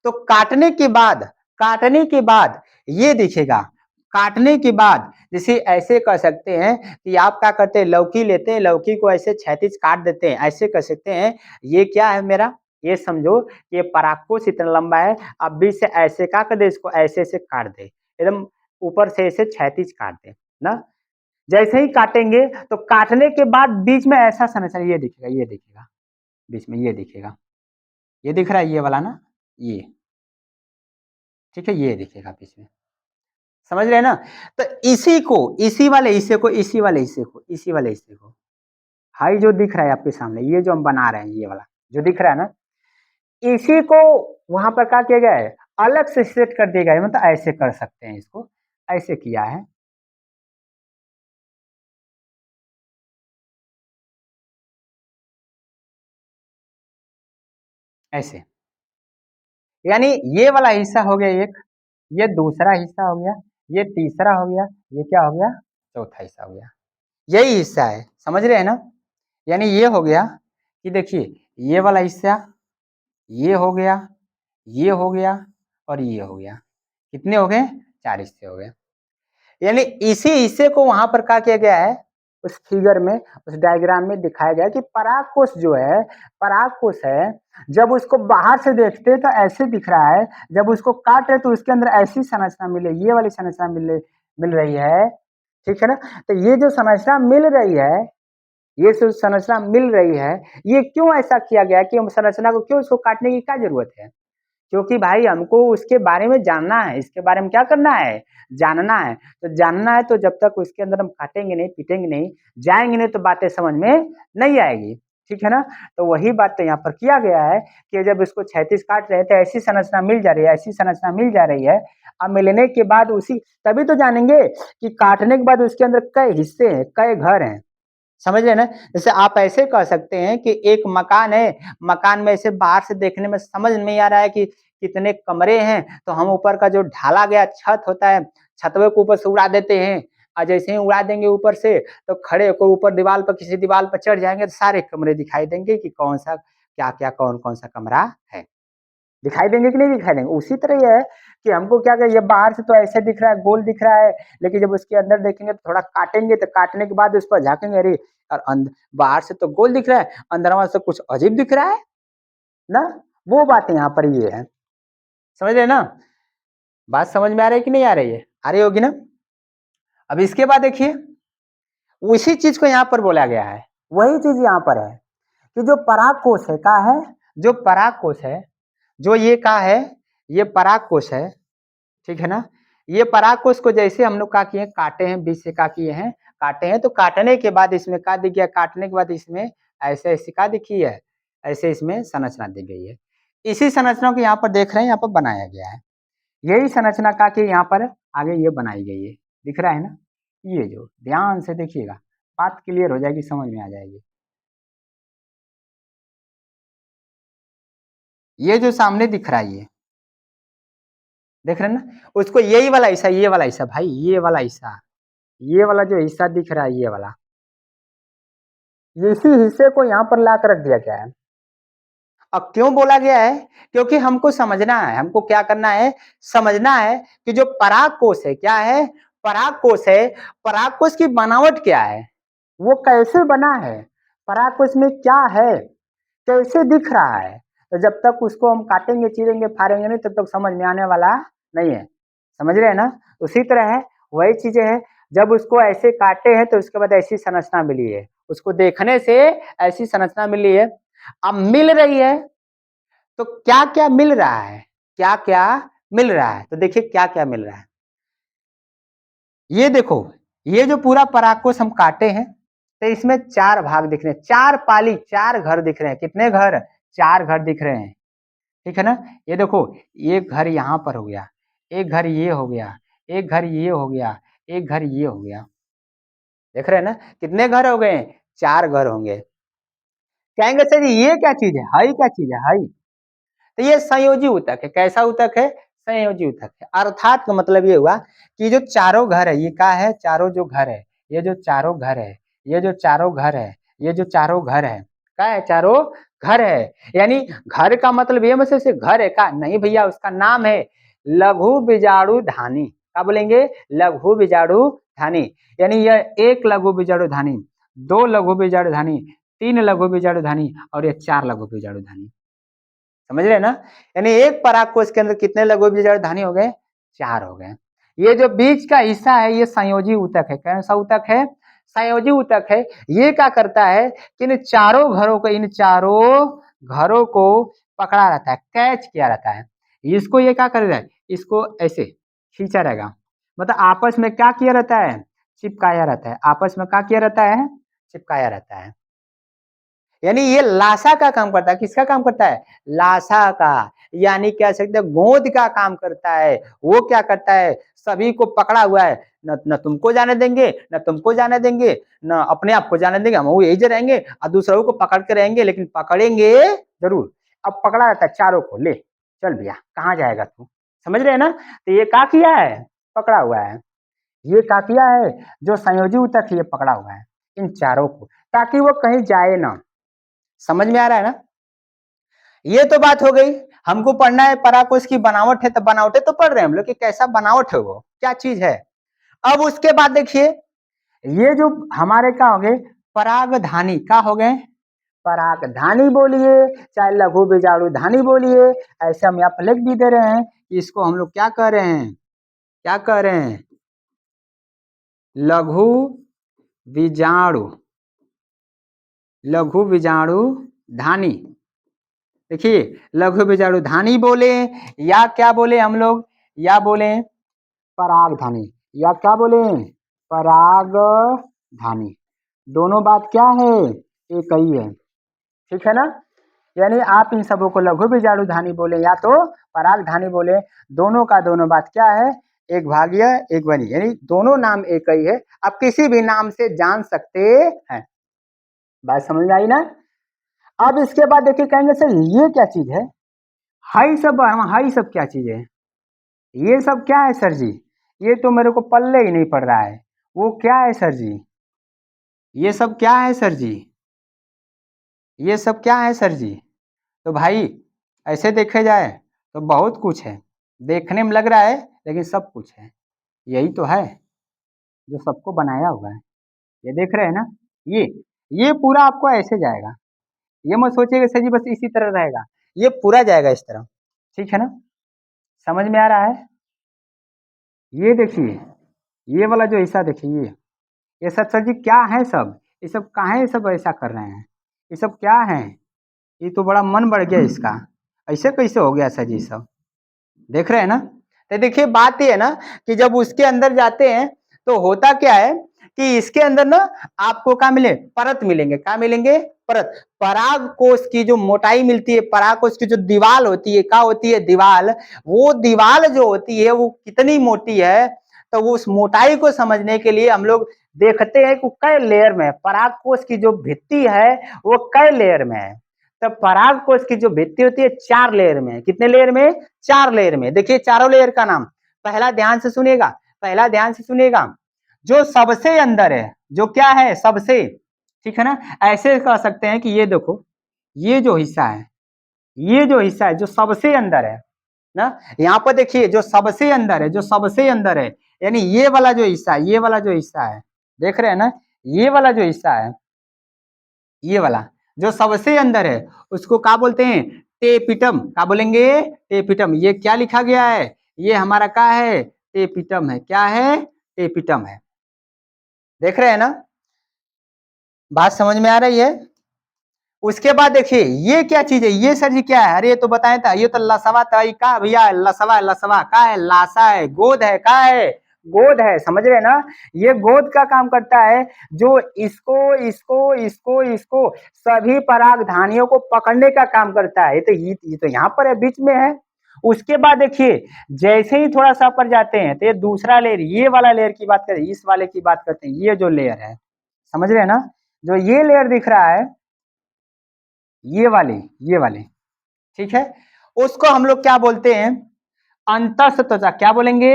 तो काटने के बाद ये दिखेगा। काटने के बाद जैसे ऐसे कर सकते हैं कि आप क्या करते हैं, लौकी लेते हैं, लौकी को ऐसे क्षैतिज काट देते हैं, ऐसे कर सकते हैं। ये क्या है मेरा, ये समझो ये परागकोश इतना लंबा है, आप बीच से ऐसे क्या कर दे, इसको ऐसे ऐसे काट दे, एकदम ऊपर से ऐसे क्षैतिज काट दे ना। जैसे ही काटेंगे तो काटने के बाद बीच में ऐसा समस्या, ये दिखेगा, ये दिखेगा, बीच में ये दिखेगा, ये दिख रहा है, ये वाला ना, ये ठीक है, ये दिखेगा बीच में, समझ रहे हैं ना? तो इसी को, इसी वाले हिस्से को, इसी वाले हिस्से को, इसी वाले हिस्से को, हाई जो दिख रहा है आपके सामने, ये जो हम बना रहे हैं, ये वाला जो दिख रहा है ना, इसी को वहां पर क्या किया गया है, अलग से सेट कर दिया गया है, मतलब ऐसे कर सकते हैं इसको, ऐसे किया है, ऐसे, यानी ये वाला हिस्सा हो गया एक, ये दूसरा हिस्सा हो गया, ये तीसरा हो गया, ये क्या हो गया, चौथा हिस्सा हो गया, यही हिस्सा है, समझ रहे हैं ना? यानी ये हो गया कि देखिए, ये वाला हिस्सा, ये हो गया, ये हो गया और ये हो गया, कितने हो गए, 4 हिस्से हो गए। यानी इसी हिस्से को वहां पर क्या किया गया है, उस फिगर में, उस डायग्राम में दिखाया गया कि पराग कोश जो है, पराग कोश है, जब उसको बाहर से देखते तो ऐसे दिख रहा है, जब उसको काट रहे तो उसके अंदर ऐसी संरचना मिले, ये वाली संरचना मिल रही है, ठीक है ना? तो ये जो संरचना मिल रही है, ये जो संरचना मिल रही है, ये क्यों ऐसा किया गया कि हम संरचना को क्यों इसको काटने की क्या जरूरत है? क्योंकि भाई हमको उसके बारे में जानना है, इसके बारे में क्या करना है, जानना है। तो जानना है तो जब तक उसके अंदर हम काटेंगे नहीं, पीटेंगे नहीं, जाएंगे नहीं, तो बातें समझ में नहीं आएगी, ठीक है ना? तो वही बात तो यहाँ पर किया गया है कि जब इसको 36 काट रहे हैं तो ऐसी संरचना मिल जा रही है, ऐसी संरचना मिल जा रही है। अब मिलने के बाद उसी, तभी तो जानेंगे कि काटने के बाद उसके अंदर कई हिस्से हैं, कई घर हैं, समझ रहे ना? जैसे आप ऐसे कह सकते हैं कि एक मकान है, मकान में ऐसे बाहर से देखने में समझ नहीं आ रहा है कि कितने कमरे हैं, तो हम ऊपर का जो ढाला गया छत होता है, छतवे को ऊपर से उड़ा देते हैं, और जैसे ही उड़ा देंगे ऊपर से, तो खड़े होकर ऊपर दीवार पर, किसी दीवार पर चढ़ जाएंगे तो सारे कमरे दिखाई देंगे कि कौन सा क्या क्या, कौन कौन सा कमरा है, दिखाई देंगे कि नहीं दिखाई देंगे? उसी तरह ये है कि हमको क्या, ये बाहर से तो ऐसे दिख रहा है, गोल दिख रहा है, लेकिन जब उसके अंदर देखेंगे तो थोड़ा काटेंगे, तो काटने के बाद उस पर झाकेंगे, अरे और बाहर से तो गोल दिख रहा है, अंदर से कुछ अजीब दिख रहा है ना, वो बात यहाँ पर ये है, समझ रहे ना? बात समझ में आ रही है कि नहीं आ रही है? आ रही होगी ना? अब इसके बाद देखिए, उसी चीज को यहाँ पर बोला गया है, वही चीज यहाँ पर है कि जो पराग कोश है, क्या है, जो पराग कोश है, जो ये क्या है, ये पराग कोश है, ठीक है ना? ये पराग कोश को जैसे हम लोग क्या किए, काटे हैं, बीच से क्या किए हैं, काटे हैं, तो काटने के बाद इसमें क्या दिख गया, काटने के बाद इसमें ऐसे ऐसे क्या दिखी है, ऐसे इसमें संरचना दी गई है। इसी संरचना को यहाँ पर देख रहे हैं, यहाँ पर बनाया गया है, यही संरचना का कि यहाँ पर आगे ये बनाई गई है, दिख रहा है ना? ये जो ध्यान से देखिएगा, बात क्लियर हो जाएगी, समझ में आ जाएगी। ये जो सामने दिख रहा है, ये देख रहे हैं ना, उसको यही वाला हिस्सा, ये वाला हिस्सा भाई, ये वाला हिस्सा, ये वाला जो हिस्सा दिख रहा है, ये वाला, इसी हिस्से को यहाँ पर ला कर रख दिया गया है। अब क्यों बोला गया है? क्योंकि हमको समझना है, हमको क्या करना है, समझना है कि जो पराग कोश है, क्या है, पराग कोश है, पराग कोश की बनावट क्या है, वो कैसे बना है, पराग कोश में क्या है, कैसे दिख रहा है। तो जब तक उसको हम काटेंगे, चीरेंगे, फाड़ेंगे नहीं, तब तक समझ में आने वाला नहीं है, समझ रहे हैं ना? उसी तरह है, वही चीजें है, जब उसको ऐसे काटे हैं तो उसके बाद ऐसी संरचना मिली है, उसको देखने से ऐसी संरचना मिली है। अब मिल रही है, तो क्या क्या मिल रहा है, क्या क्या मिल रहा है, तो देखिए क्या क्या मिल रहा है। ये देखो, ये जो पूरा पराग हम काटे हैं, तो इसमें 4 भाग दिख रहे हैं, 4 पाली, 4 घर दिख रहे हैं, कितने घर, 4 घर दिख रहे हैं, ठीक है ना? ये देखो, एक घर यहाँ पर हो गया, एक घर ये हो गया, एक घर ये हो गया, एक घर ये हो गया, देख रहे हैं ना, कितने घर हो गए, 4 घर होंगे। कहेंगे सर ये क्या चीज है, हाई क्या चीज है, हाई, तो ये संयोजी ऊतक है, कैसा ऊतक है, संयोजी ऊतक है। अर्थात का मतलब ये हुआ कि जो चारों घर है, ये क्या है, चारों जो घर है, ये जो चारों घर है, ये जो चारों घर है, ये जो चारों घर है, क्या है, चारों घर है। यानी घर का मतलब ये मतलब से घर है का नहीं भैया, उसका नाम है लघु बीजाणु धानी, क्या बोलेंगे, लघु बीजाणु धानी। यानी यह 1 लघु बीजाणु धानी, 2 लघु बीजाणु धानी, 3 लघु बीजाणु धानी और ये 4 लघु बीजाणु धानी, समझ रहे हैं ना? यानी एक पराग कोश के अंदर कितने लघु बीजाणु धानी हो गए, 4 हो गए। ये जो बीच का हिस्सा है, ये संयोजी ऊतक है, कौन सा ऊतक है, संयोजी ऊतक है। ये क्या करता है कि इन चारों घरों को, इन चारों घरों को पकड़ा रहता है, कैच किया रहता है, इसको ये क्या कर रहा है, इसको ऐसे खींचा रहेगा, मतलब आपस में क्या किया रहता है, चिपकाया रहता है, आपस में क्या किया रहता है, चिपकाया रहता है। यानी ये लासा का काम करता है, किसका काम करता है, लासा का, यानी कह सकते हैं गोंद का काम करता है। वो क्या करता है, सभी को पकड़ा हुआ है, न तुमको जाने देंगे, न तुमको जाने देंगे, न अपने आप को जाने देंगे, हम वो यही रहेंगे और दूसरों को पकड़ के रहेंगे, लेकिन पकड़ेंगे जरूर। अब पकड़ा रहता है चारों को, ले चल भैया कहाँ जाएगा तू, समझ रहे हैं ना। तो ये क्या किया है, पकड़ा हुआ है। ये क्या किया है, जो संयोजी तक ये पकड़ा हुआ है इन चारों को, ताकि वो कहीं जाए ना। समझ में आ रहा है ना। ये तो बात हो गई, हमको पढ़ना है पराकोश की बनावट है, तो बनावटें तो पढ़ रहे हैं हम लोग कि कैसा बनावट है, वो क्या चीज है। अब उसके बाद देखिए, ये जो हमारे क्या हो गए, परागधानी क्या हो गए, परागधानी बोलिए चाहे लघु बीजाणु धानी बोलिए, ऐसे हम यहाँ पर लिख भी दे रहे हैं कि इसको हम लोग क्या कह रहे हैं, क्या कह रहे हैं, लघु बीजाणु, लघु बीजाणु धानी। देखिए लघु बीजाणु धानी बोले या क्या बोले हम लोग, या बोले परागधानी, या क्या बोले, परागधानी। दोनों बात क्या है, एक ही है, ठीक है ना। यानी आप इन सबों को लघु बीजाणु धानी बोले या तो परागधानी बोले, दोनों का दोनों बात क्या है, एक भाग्य एक बनी, यानी दोनों नाम एक ही है, आप किसी भी नाम से जान सकते हैं। बात समझ में आई ना। अब इसके बाद देखिए कहेंगे सर ये क्या चीज है, हाई सब, हाई सब क्या चीज है, ये सब क्या है सर जी, ये तो मेरे को पल्ले ही नहीं पड़ रहा है, वो क्या है सर जी, ये सब क्या है सर जी, ये सब क्या है सर जी। तो भाई ऐसे देखे जाए तो बहुत कुछ है, देखने में लग रहा है लेकिन सब कुछ है, यही तो है जो सबको बनाया हुआ है। ये देख रहे हैं ना, ये पूरा आपको ऐसे जाएगा, ये मत सोचिएगा सर जी बस इसी तरह रहेगा, ये पूरा जाएगा इस तरह, ठीक है ना। समझ में आ रहा है। ये देखिए, ये वाला जो हिस्सा देखिए, ये सब सर जी क्या है सब, ये सब काहे सब ऐसा कर रहे हैं, ये सब क्या है, ये तो बड़ा मन बढ़ गया इसका, ऐसे कैसे हो गया सर जी सब, देख रहे हैं ना। तो देखिए बात ये है ना कि जब उसके अंदर जाते हैं तो होता क्या है कि इसके अंदर ना आपको क्या मिले, परत मिलेंगे, क्या मिलेंगे, परत। पराग कोश की जो मोटाई मिलती है, पराग कोश की जो दीवार होती है, क्या होती है, दीवार, वो दीवार जो होती है वो कितनी मोटी है, तो वो उस मोटाई को समझने के लिए हम लोग देखते हैं कि कै लेयर में, पराग कोश की जो भित्ति है वो कै लेयर में है। तो पराग कोश की जो भित्ति होती है 4 लेयर में, कितने लेयर में, 4 लेयर में। देखिए चारों लेयर का नाम, पहला ध्यान से सुनिएगा, पहला ध्यान से सुनिएगा, जो सबसे अंदर है, जो क्या है सबसे, ठीक है ना। ऐसे कह सकते हैं कि ये देखो, ये जो हिस्सा है, ये जो हिस्सा है जो सबसे अंदर है ना, यहाँ पर देखिए जो सबसे अंदर है, जो सबसे अंदर है, यानी ये वाला जो हिस्सा है, ये वाला जो हिस्सा है, देख रहे हैं ना, ये वाला जो हिस्सा है, ये वाला जो सबसे अंदर है उसको क्या बोलते हैं, टेपिटम, क्या बोलेंगे, टेपिटम। ये क्या लिखा गया है, ये हमारा क्या है, टेपिटम है, क्या है, टेपिटम है। देख रहे हैं ना, बात समझ में आ रही है। उसके बाद देखिए ये क्या चीज है, ये सर जी क्या है, अरे ये तो बताया था, ये तो लसवा था, ये का भैया, लसवा, लसवा का है, लासा है, गोद है, का है, गोद है, समझ रहे हैं ना। ये गोद का काम करता है, जो इसको इसको इसको इसको सभी परागधानियों को पकड़ने का काम करता है। ये तो यहाँ पर है, बीच में है। उसके बाद देखिए जैसे ही थोड़ा सा ऊपर जाते हैं तो ये दूसरा लेयर, ये वाला लेयर की बात करें, इस वाले की बात करते हैं, ये जो लेयर है, समझ रहे हैं ना, जो ये लेयर दिख रहा है, ये वाले, ये वाले, ठीक है, उसको हम लोग क्या बोलते हैं, अंतस्थ त्वचा, क्या बोलेंगे,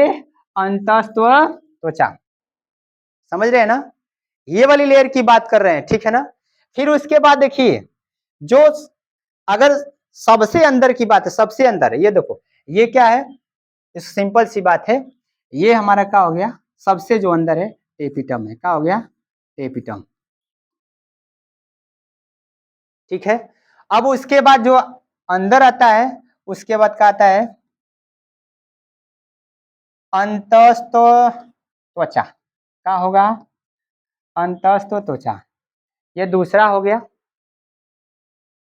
अंतस्थ त्वचा, समझ रहे हैं ना, ये वाली लेयर की बात कर रहे हैं, ठीक है ना। फिर उसके बाद देखिए जो, अगर सबसे अंदर की बात है, सबसे अंदर ये देखो, ये क्या है, इस सिंपल सी बात है, ये हमारा क्या हो गया, सबसे जो अंदर है एपिटम है, क्या हो गया, एपिटम, ठीक है। अब उसके बाद जो अंदर आता है, उसके बाद क्या आता है, अंतस्थ त्वचा, क्या होगा, अंतस्थ त्वचा, ये दूसरा हो गया।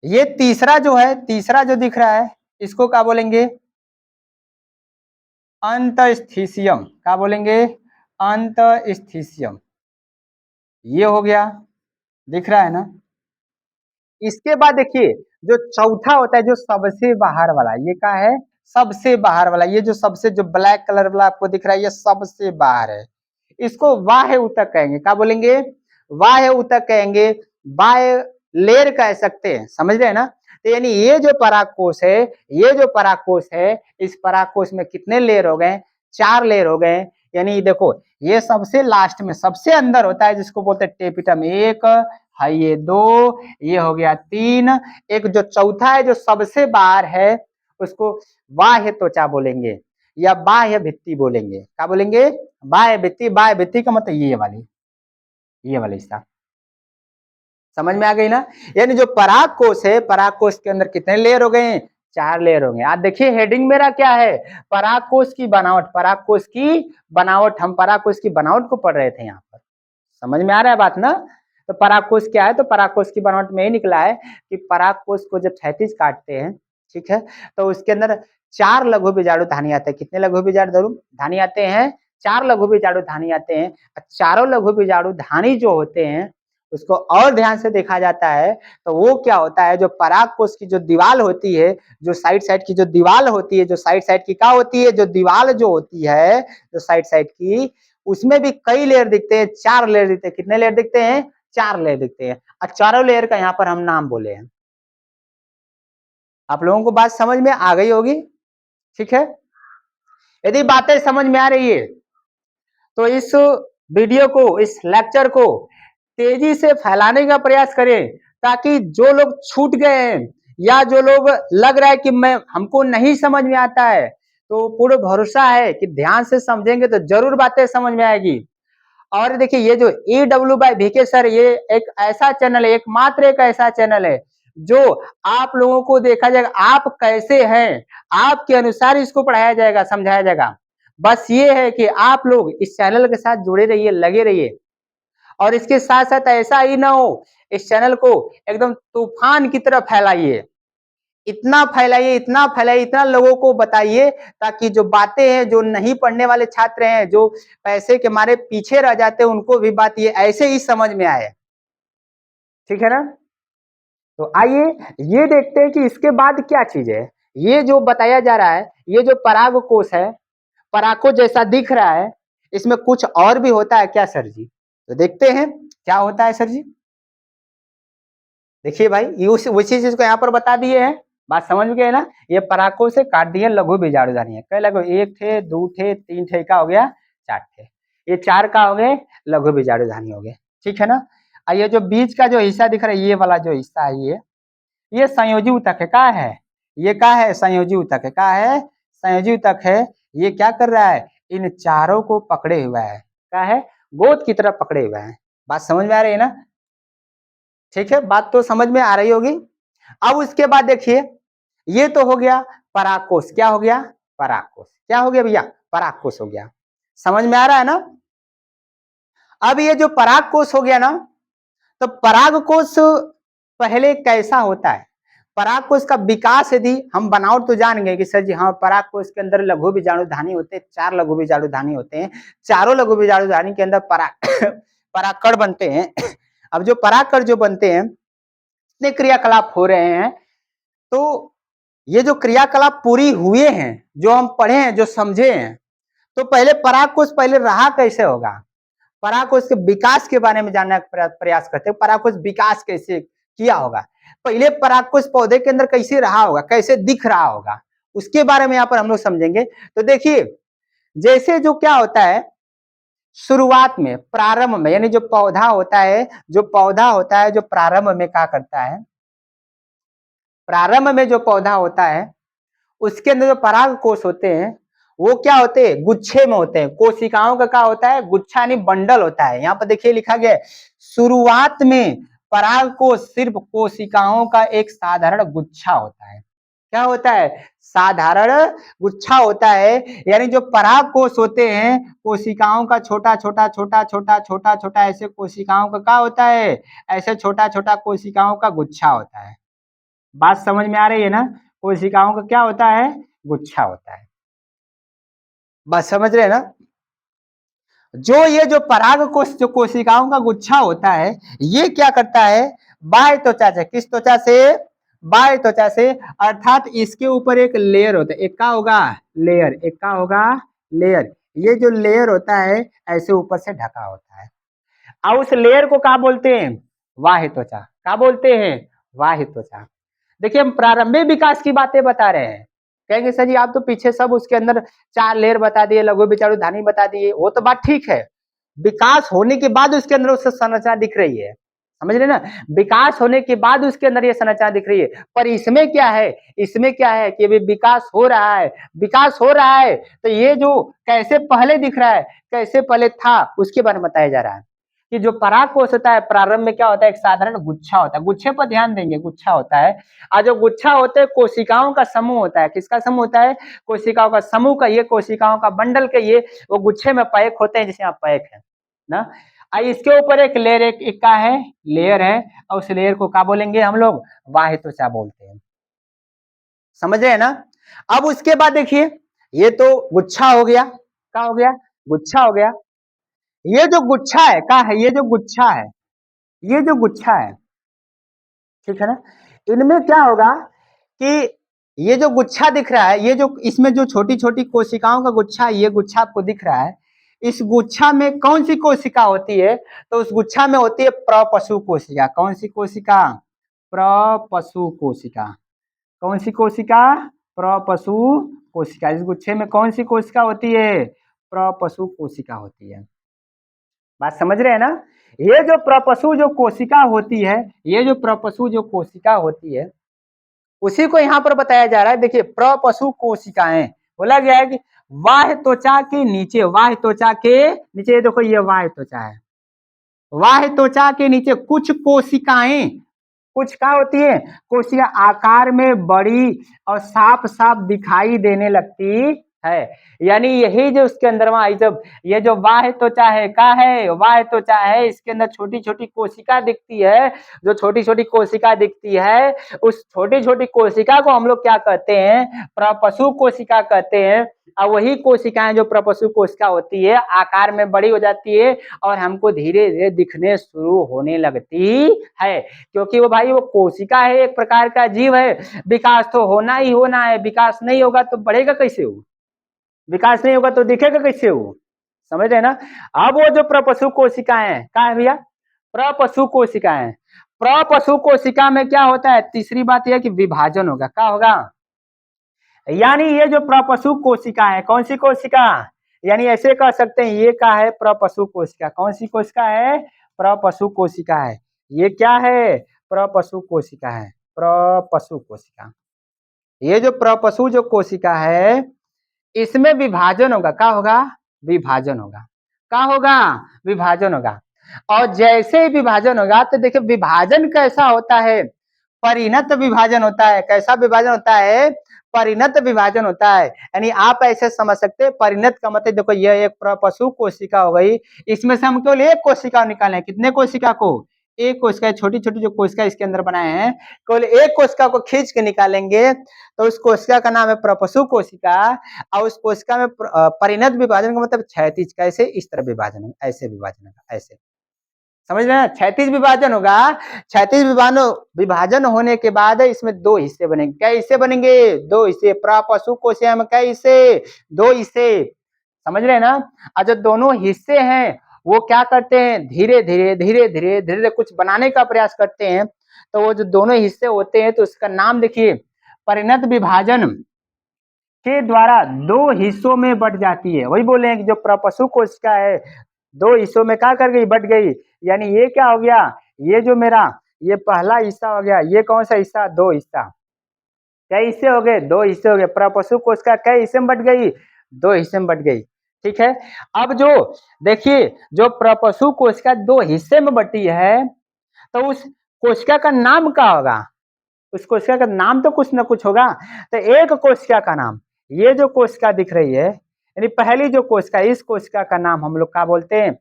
ये तीसरा जो है, तीसरा जो दिख रहा है, इसको क्या बोलेंगे, अंतस्थिसियम, क्या बोलेंगे? अंतस्थिसियम। ये हो गया, दिख रहा है ना? इसके बाद देखिए जो चौथा होता है, जो सबसे बाहर वाला, ये क्या है? सबसे बाहर वाला। ये जो सबसे, जो ब्लैक कलर वाला आपको दिख रहा है, ये सबसे बाहर है। इसको बाह्य ऊतक कहेंगे। क्या बोलेंगे? बाह्य ऊतक कहेंगे, बाह्य लेयर कह सकते हैं। समझ रहे हैं ना? तो यानी ये जो परागकोश है, ये जो परागकोश है, इस परागकोश में कितने लेयर हो गए? 4 लेयर हो गए। यानी देखो, ये सबसे लास्ट में, सबसे अंदर होता है, जिसको बोलते हैं टेपिटम। एक है, ये 2, ये हो गया 3, एक जो चौथा है, जो सबसे बाहर है, उसको बाह्य त्वचा बोलेंगे या बाह्य भित्ति बोलेंगे। क्या बोलेंगे? बाह्य भित्ति। बाह्य भित्ति का मतलब ये वाली हिस्सा। समझ में आ गई ना? यानी जो परागकोश है, परागकोश के अंदर कितने लेयर हो गए? 4 लेयर होंगे। आज देखिए हेडिंग मेरा क्या है? परागकोश की बनावट। परागकोश की बनावट, हम परागकोश की बनावट को पढ़ रहे थे यहाँ पर। समझ में आ रहा है बात ना? तो परागकोश क्या है? तो परागकोश की बनावट में ही निकला है कि परागकोश को जब 36 काटते हैं, ठीक है, तो उसके अंदर 4 लघु बीजाणु धानी आते हैं। कितने लघु बीजाणु धानी आते हैं? 4 लघु बीजाणु धानी आते हैं। चारों लघु बीजाणु धानी जो होते हैं, उसको और ध्यान से देखा जाता है तो वो क्या होता है? जो परागकोश की जो दीवाल होती है, जो साइड साइड की जो दीवाल होती है, जो साइड साइड की क्या होती है? जो दीवाल जो होती है, जो साइड साइड की, उसमें भी कई लेयर दिखते हैं। 4 लेयर दिखते हैं। कितने लेयर दिखते हैं? 4 लेयर दिखते हैं। और चारों लेयर का यहाँ पर हम नाम बोले हैं। आप लोगों को बात समझ में आ गई होगी, ठीक है? यदि बातें समझ में आ रही है तो इस वीडियो को, इस लेक्चर को तेजी से फैलाने का प्रयास करें, ताकि जो लोग छूट गए हैं या जो लोग लग रहा है कि मैं हमको नहीं समझ में आता है, तो पूर्ण भरोसा है कि ध्यान से समझेंगे तो जरूर बातें समझ में आएगी। और देखिए ये जो EW/VK सर, ये एक ऐसा चैनल है, एकमात्र एक ऐसा चैनल है जो आप लोगों को देखा जाएगा आप कैसे हैं, आपके अनुसार इसको पढ़ाया जाएगा, समझाया जाएगा। बस ये है कि आप लोग इस चैनल के साथ जुड़े रहिए, लगे रहिए। और इसके साथ साथ ऐसा ही ना हो, इस चैनल को एकदम तूफान की तरह फैलाइए। इतना फैलाइए, इतना फैलाइए, इतना लोगों को बताइए, ताकि जो बातें हैं, जो नहीं पढ़ने वाले छात्र हैं, जो पैसे के मारे पीछे रह जाते हैं, उनको भी बात ये ऐसे ही समझ में आए। ठीक है ना? तो आइए ये देखते हैं कि इसके बाद क्या चीज है। ये जो बताया जा रहा है, ये जो परागकोश है, परागकोश जैसा दिख रहा है, इसमें कुछ और भी होता है क्या सर जी? तो देखते हैं क्या होता है सर जी। देखिए भाई, ये उसी चीज को यहाँ पर बता दिए हैं। बात समझ में गए ना? ये परागकोश से काट दिए लघु बीजाणुधानी है। कई लघु, 1 थे, 2 थे, 3 थे, का हो गया 4 थे। ये 4 का हो गए लघु बीजाणुधानी हो गए। ठीक है ना? और ये जो बीच का जो हिस्सा दिख रहा है, ये वाला जो हिस्सा है, ये संयोजी ऊतक है। का है? ये का है? संयोजी ऊतक है। का है? संयोजी ऊतक है। ये क्या कर रहा है? इन चारों को पकड़े हुआ है। क्या है? गोद की तरफ पकड़े हुआ है। बात समझ में आ रही है ना? ठीक है, बात तो समझ में आ रही होगी। अब उसके बाद देखिए, ये तो हो गया परागकोश। क्या हो गया? परागकोश। क्या हो गया भैया? परागकोश हो गया। समझ में आ रहा है ना? अब ये जो परागकोश हो गया ना, तो परागकोश पहले कैसा होता है? परागकोश का विकास यदि हम बनावट तो जान गए कि सर जी हाँ, परागकोश के अंदर लघु बीजाणुधानी होते हैं, 4 लघु बीजाणुधानी होते हैं। चारों लघु बीजाणुधानी के अंदर परागकण बनते हैं। अब जो परागकण जो बनते हैं, इतने क्रियाकलाप हो रहे हैं, तो ये जो क्रियाकलाप पूरी हुए हैं, जो हम पढ़े हैं, जो समझे हैं, तो पहले परागकोश पहले रहा कैसे होगा? परागकोश के विकास के बारे में जानने का प्रयास करते हैं। परागकोश विकास कैसे किया होगा? पहले परागकोश पौधे के अंदर कैसे रहा होगा, कैसे दिख रहा होगा, उसके बारे में यहाँ पर हम लोग समझेंगे। तो देखिए, जैसे जो क्या होता है, शुरुआत में, प्रारंभ में, यानी जो पौधा होता है, जो प्रारंभ में क्या करता है, प्रारंभ में जो पौधा होता है, उसके अंदर जो परागकोश होते हैं, वो क्या होते हैं? गुच्छे में होते हैं। कोशिकाओं का क्या होता है? गुच्छा यानी बंडल होता है। यहाँ पर देखिए लिखा गया है, शुरुआत में परागकोश सिर्फ कोशिकाओं का एक साधारण गुच्छा होता है। क्या होता है? साधारण गुच्छा होता है। यानी जो परागकोश होते हैं, कोशिकाओं का छोटा छोटा छोटा छोटा छोटा छोटा, ऐसे कोशिकाओं का क्या होता है? ऐसे छोटा छोटा कोशिकाओं का गुच्छा होता है। बात समझ में आ रही है ना? कोशिकाओं का क्या होता है? गुच्छा होता है। बात समझ रहे हैं ना? जो ये जो पराग कोश जो कोशिकाओं का गुच्छा होता है, ये क्या करता है, बाह्य त्वचा से, किस त्वचा से, बाह्य त्वचा से, अर्थात इसके ऊपर एक लेयर होता है, एक का होगा लेयर, एक का होगा लेयर, ये जो लेयर होता है ऐसे ऊपर से ढका होता है, और उस लेयर को क्या बोलते हैं, बाह्य त्वचा, क्या बोलते हैं, बाह्य त्वचा। देखिए हम प्रारंभिक विकास की बातें बता रहे हैं, कहेंगे सर जी आप तो पीछे सब उसके अंदर 4 लेयर बता दिए, लघु विचारू धानी बता दिए, वो तो बात ठीक है, विकास होने के बाद उसके अंदर उससे संरचना दिख रही है, समझ रहे ना, विकास होने के बाद उसके अंदर ये संरचना दिख रही है, पर इसमें क्या है, इसमें क्या है कि अभी विकास हो रहा है, विकास हो रहा है, तो ये जो कैसे पहले दिख रहा है, कैसे पहले था, उसके बारे में बताया जा रहा है कि जो परागकोश होता है, प्रारंभ में क्या होता है, एक साधारण गुच्छा होता है, गुच्छे पर ध्यान देंगे, गुच्छा होता है, और जो गुच्छा होते हैं कोशिकाओं का समूह होता है, किसका समूह होता है, कोशिकाओं का समूह का, ये कोशिकाओं का बंडल के ये वो गुच्छे में पैक होते हैं, जिसे आप पैक है ना, इसके ऊपर एक लेयर, एक का है लेयर है, और उस लेयर को क्या बोलेंगे हम लोग, बाह्य त्वचा बोलते हैं, समझ रहे हैं ना। अब उसके बाद देखिए, ये तो गुच्छा हो गया, क्या हो गया, गुच्छा हो गया, ये जो गुच्छा है क्या है, ये जो गुच्छा है, ये जो गुच्छा है, ठीक है ना, इनमें क्या होगा कि ये जो गुच्छा दिख रहा है, ये जो इसमें जो छोटी छोटी कोशिकाओं का गुच्छा, ये गुच्छा आपको दिख रहा है, इस गुच्छा में कौन सी कोशिका होती है, तो उस गुच्छा में होती है प्रपशु कोशिका, कौन सी कोशिका, प्रपशु कोशिका, कौन सी कोशिका, प्रपशु कोशिका, इस गुच्छे में कौन सी कोशिका होती है, प्रपशु कोशिका होती है, बात समझ रहे हैं ना। ये जो प्रपशु जो कोशिका होती है, ये जो प्रपशु जो कोशिका होती है, उसी को यहाँ पर बताया जा रहा है, देखिए प्रपशु कोशिकाएं, बोला गया है कि बाह्य त्वचा के नीचे, बाह्य त्वचा के नीचे, देखो ये बाह्य त्वचा है, बाह्य त्वचा के नीचे कुछ कोशिकाएं, कुछ क्या होती है, कोशिका आकार में बड़ी और साफ साफ दिखाई देने लगती है, यानी यही जो उसके अंदर में जब ये जो बाह्य त्वचा है, क्या है, बाह्य त्वचा है, इसके अंदर छोटी छोटी कोशिका दिखती है, जो छोटी छोटी कोशिका दिखती है, उस छोटी छोटी कोशिका को हम लोग क्या कहते हैं, प्रपशु कोशिका कहते हैं, और वही कोशिकाएं जो प्रपशु कोशिका होती है आकार में बड़ी हो जाती है, और हमको धीरे धीरे दिखने शुरू होने लगती है, क्योंकि वो भाई वो कोशिका है, एक प्रकार का जीव है, विकास तो होना ही होना है, विकास नहीं होगा तो बढ़ेगा कैसे वो, विकास नहीं होगा तो दिखेगा कैसे वो, समझ रहे ना। अब वो जो प्रपशु कोशिकाएं हैं, क्या है भैया, प्रपशु कोशिकाएं, प्रपशु कोशिका में क्या होता है, तीसरी बात यह कि विभाजन होगा, क्या होगा, यानी ये जो प्रपशु कोशिका है, कौन सी कोशिका, यानी ऐसे कह सकते हैं ये क्या है, प्रपशु कोशिका, कौन सी कोशिका है, प्रपशु कोशिका है, ये क्या है, प्रपशु कोशिका है, प्रपशु कोशिका, ये जो प्रपशु जो कोशिका है, इसमें विभाजन होगा, क्या होगा, विभाजन होगा, क्या होगा, विभाजन होगा, और जैसे ही विभाजन होगा तो देखिए विभाजन कैसा होता है, परिणत विभाजन होता है, कैसा विभाजन होता है, परिणत विभाजन होता है, यानी आप ऐसे समझ सकते हैं, परिणत का मतलब देखो यह एक प्रपशु कोशिका हो गई, इसमें से हम केवल एक कोशिका निकाले, कितने कोशिका को, एक कोशिका, छोटी छोटी जो कोशिका इसके अंदर बनाए हैं, केवल एक कोशिका को खींच के निकालेंगे तो उस कोशिका का नाम है प्रपशु कोशिका, और उस कोशिका में परिणत विभाजन का मतलब क्षैतिज, कैसे, इस तरह विभाजन होगा, ऐसे विभाजन होगा, ऐसे समझ रहे हैं, क्षैतिज विभाजन होगा, क्षैतिज विभाजन होने के बाद इसमें दो हिस्से बनेंगे, क्या हिस्से बनेंगे, दो हिस्से, प्रपशु कोशिका में क्या हिस्से, दो हिस्से, समझ रहे हैं ना। और जो दोनों हिस्से हैं वो क्या करते हैं, धीरे धीरे धीरे धीरे धीरे कुछ बनाने का प्रयास करते हैं, तो वो जो दोनों हिस्से होते हैं तो उसका नाम देखिए, परिणत विभाजन के द्वारा दो हिस्सों में बट जाती है, वही बोले हैं कि जो प्रपशु कोशिका है दो हिस्सों में क्या कर गई, बट गई, यानी ये क्या हो गया, ये जो मेरा ये पहला हिस्सा हो गया, ये कौन सा हिस्सा, दो हिस्सा, कई हिस्से हो गए, दो हिस्से हो गए, प्रपशु कोशिका कई हिस्से में बट गई, दो हिस्से में बट गई, ठीक है। अब जो देखिए जो प्रपशु कोशिका दो हिस्से में बटी है, तो उस कोशिका का नाम क्या होगा, उस कोशिका का नाम तो कुछ ना कुछ होगा, तो एक कोशिका का नाम, ये जो कोशिका दिख रही है, यानी पहली जो कोशिका, इस कोशिका का नाम हम लोग क्या बोलते हैं,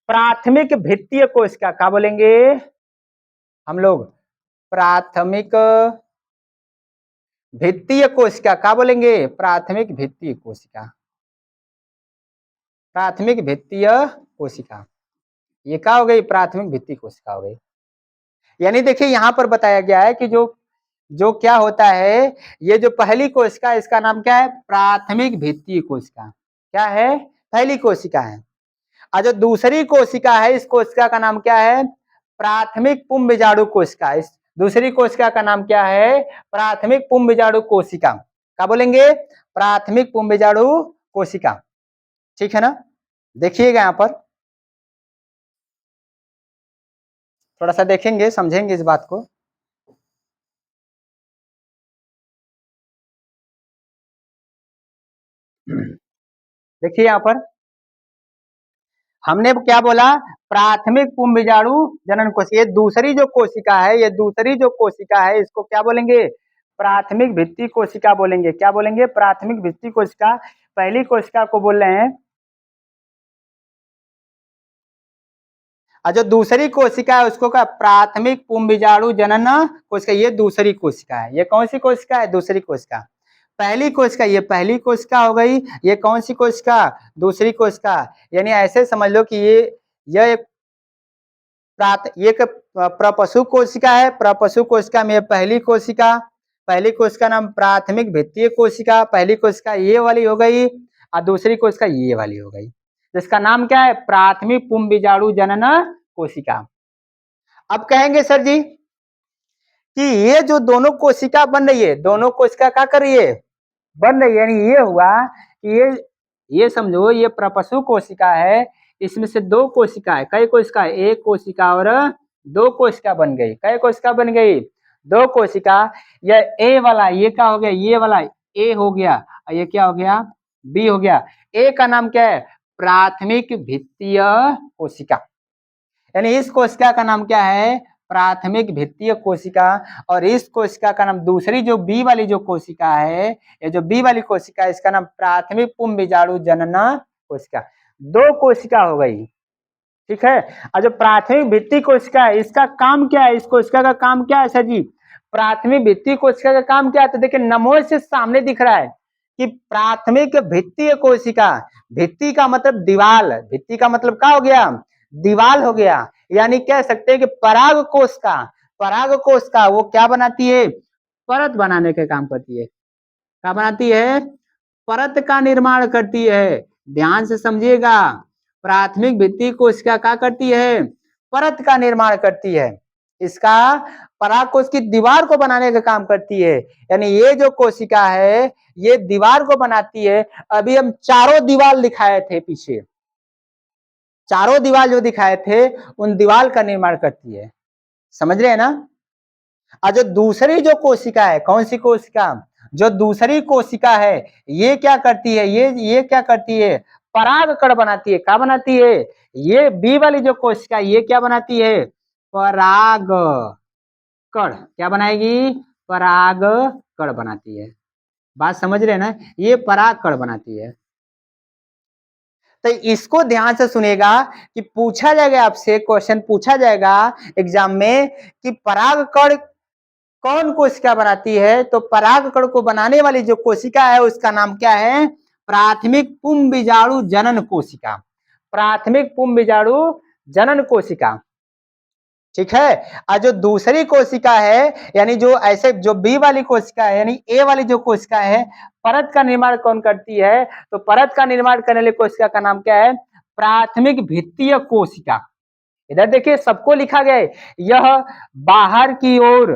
प्राथमिक भित्तीय कोशिका, क्या बोलेंगे हम लोग, प्राथमिक भित्तीय कोशिका, क्या बोलेंगे, प्राथमिक भित्तीय कोशिका, प्राथमिक भित्तीय कोशिका। ये क्या हो गई? प्राथमिक भित्ति कोशिका हो गई। यानी देखिए यहाँ पर बताया गया है कि जो जो क्या होता है, ये जो पहली कोशिका इसका नाम क्या है? प्राथमिक भित्तीय कोशिका। क्या है? पहली कोशिका है। और जो दूसरी कोशिका है, इस कोशिका का नाम क्या है? प्राथमिक पुंबीजाणु कोशिका। इस दूसरी कोशिका का नाम क्या है? प्राथमिक पुंबीजाणु कोशिका। क्या बोलेंगे? प्राथमिक पुंबीजाणु कोशिका। ठीक है ना? देखिएगा यहाँ पर थोड़ा सा देखेंगे, समझेंगे इस बात को। देखिए यहाँ पर हमने क्या बोला? प्राथमिक पुंबीजाणु जनन कोशिका। ये दूसरी जो कोशिका है, ये दूसरी जो कोशिका है, इसको क्या बोलेंगे? प्राथमिक भित्ति कोशिका बोलेंगे। क्या बोलेंगे? प्राथमिक भित्ति कोशिका। पहली कोशिका को बोल रहे हैं। और जो दूसरी कोशिका है उसको क्या? प्राथमिक पुंबीजाणु जनन कोशिका। ये दूसरी कोशिका है। ये कौन सी कोशिका है? दूसरी कोशिका। पहली कोशिका, ये पहली कोशिका हो गई। ये कौन सी कोशिका? दूसरी कोशिका। यानी ऐसे समझ लो कि यह एक एक प्रपशु कोशिका है। प्रपशु कोशिका में पहली कोशिका, पहली कोशिका नाम प्राथमिक भित्तीय कोशिका। पहली कोशिका ये वाली हो गई और दूसरी कोशिका ये वाली हो गई, जिसका नाम क्या है? प्राथमिक पुंबीजाणु जनन कोशिका। अब कहेंगे सर जी कि ये जो दोनों कोशिका बन रही है, दोनों कोशिका क्या कर रही है? बन रही है। यानी ये हुआ कि ये समझो ये प्रपशु कोशिका है, इसमें से दो कोशिका है। कई कोशिका? एक कोशिका और दो कोशिका बन गई। कई कोशिका बन गई? दो कोशिका। यह ए वाला, ये क्या हो गया? ये वाला ए हो गया और ये क्या हो गया? बी हो गया। ए का नाम क्या है? प्राथमिक भित्तीय कोशिका। यानी इस कोशिका का नाम क्या है? प्राथमिक भित्तीय कोशिका। और इस कोशिका का नाम, दूसरी जो बी वाली जो कोशिका है, ये जो बी वाली कोशिका है, इसका नाम प्राथमिक पुंबीजाणु जनन कोशिका। दो कोशिका हो गई। ठीक है। और जो प्राथमिक भित्ति कोशिका है, इसका काम क्या है? इस कोशिका का काम क्या है सर जी? प्राथमिक भित्ति कोशिका का काम क्या है? तो देखिए नमो से सामने दिख रहा है कि प्राथमिक भित्तीय कोशिका। भित्ति का मतलब दीवाल, भित्ति का मतलब क्या हो गया? दीवाल हो गया। यानी कह सकते हैं कि पराग कोश का, पराग कोश का वो क्या बनाती है? परत बनाने का काम करती है। क्या बनाती है? परत का निर्माण करती है। ध्यान से समझिएगा, प्राथमिक भित्ति कोशिका क्या करती है? परत का निर्माण करती है। इसका परागकोश की दीवार को बनाने का काम करती है। यानी ये जो कोशिका है, ये दीवार को बनाती है। अभी हम चारों दीवार दिखाए थे पीछे, चारों दीवार जो दिखाए थे उन दीवार का निर्माण करती है। समझ रहे हैं ना? और जो दूसरी जो कोशिका है, कौन सी कोशिका? जो दूसरी कोशिका है, ये क्या करती है? ये क्या करती है? पराग कण बनाती है। क्या बनाती है? ये बी वाली जो कोशिका, ये क्या बनाती है? पराग कण। क्या बनाएगी? पराग कण बनाती है। बात समझ रहे हैं ना? ये पराग कण बनाती है। तो इसको ध्यान से सुनेगा कि पूछा जाएगा आपसे, क्वेश्चन पूछा जाएगा एग्जाम में कि पराग कण कौन कोशिका बनाती है? तो पराग कण को बनाने वाली जो कोशिका है उसका नाम क्या है? प्राथमिक पुंबीजाणु जनन कोशिका। प्राथमिक पुंबीजाणु जनन कोशिका। ठीक है। और जो दूसरी कोशिका है, यानी जो ऐसे जो बी वाली कोशिका है, यानी ए वाली जो कोशिका है, परत का निर्माण कौन करती है? तो परत का निर्माण करने वाली कोशिका का नाम क्या है? प्राथमिक भित्तीय कोशिका। इधर देखिए सबको लिखा गया है। यह बाहर की ओर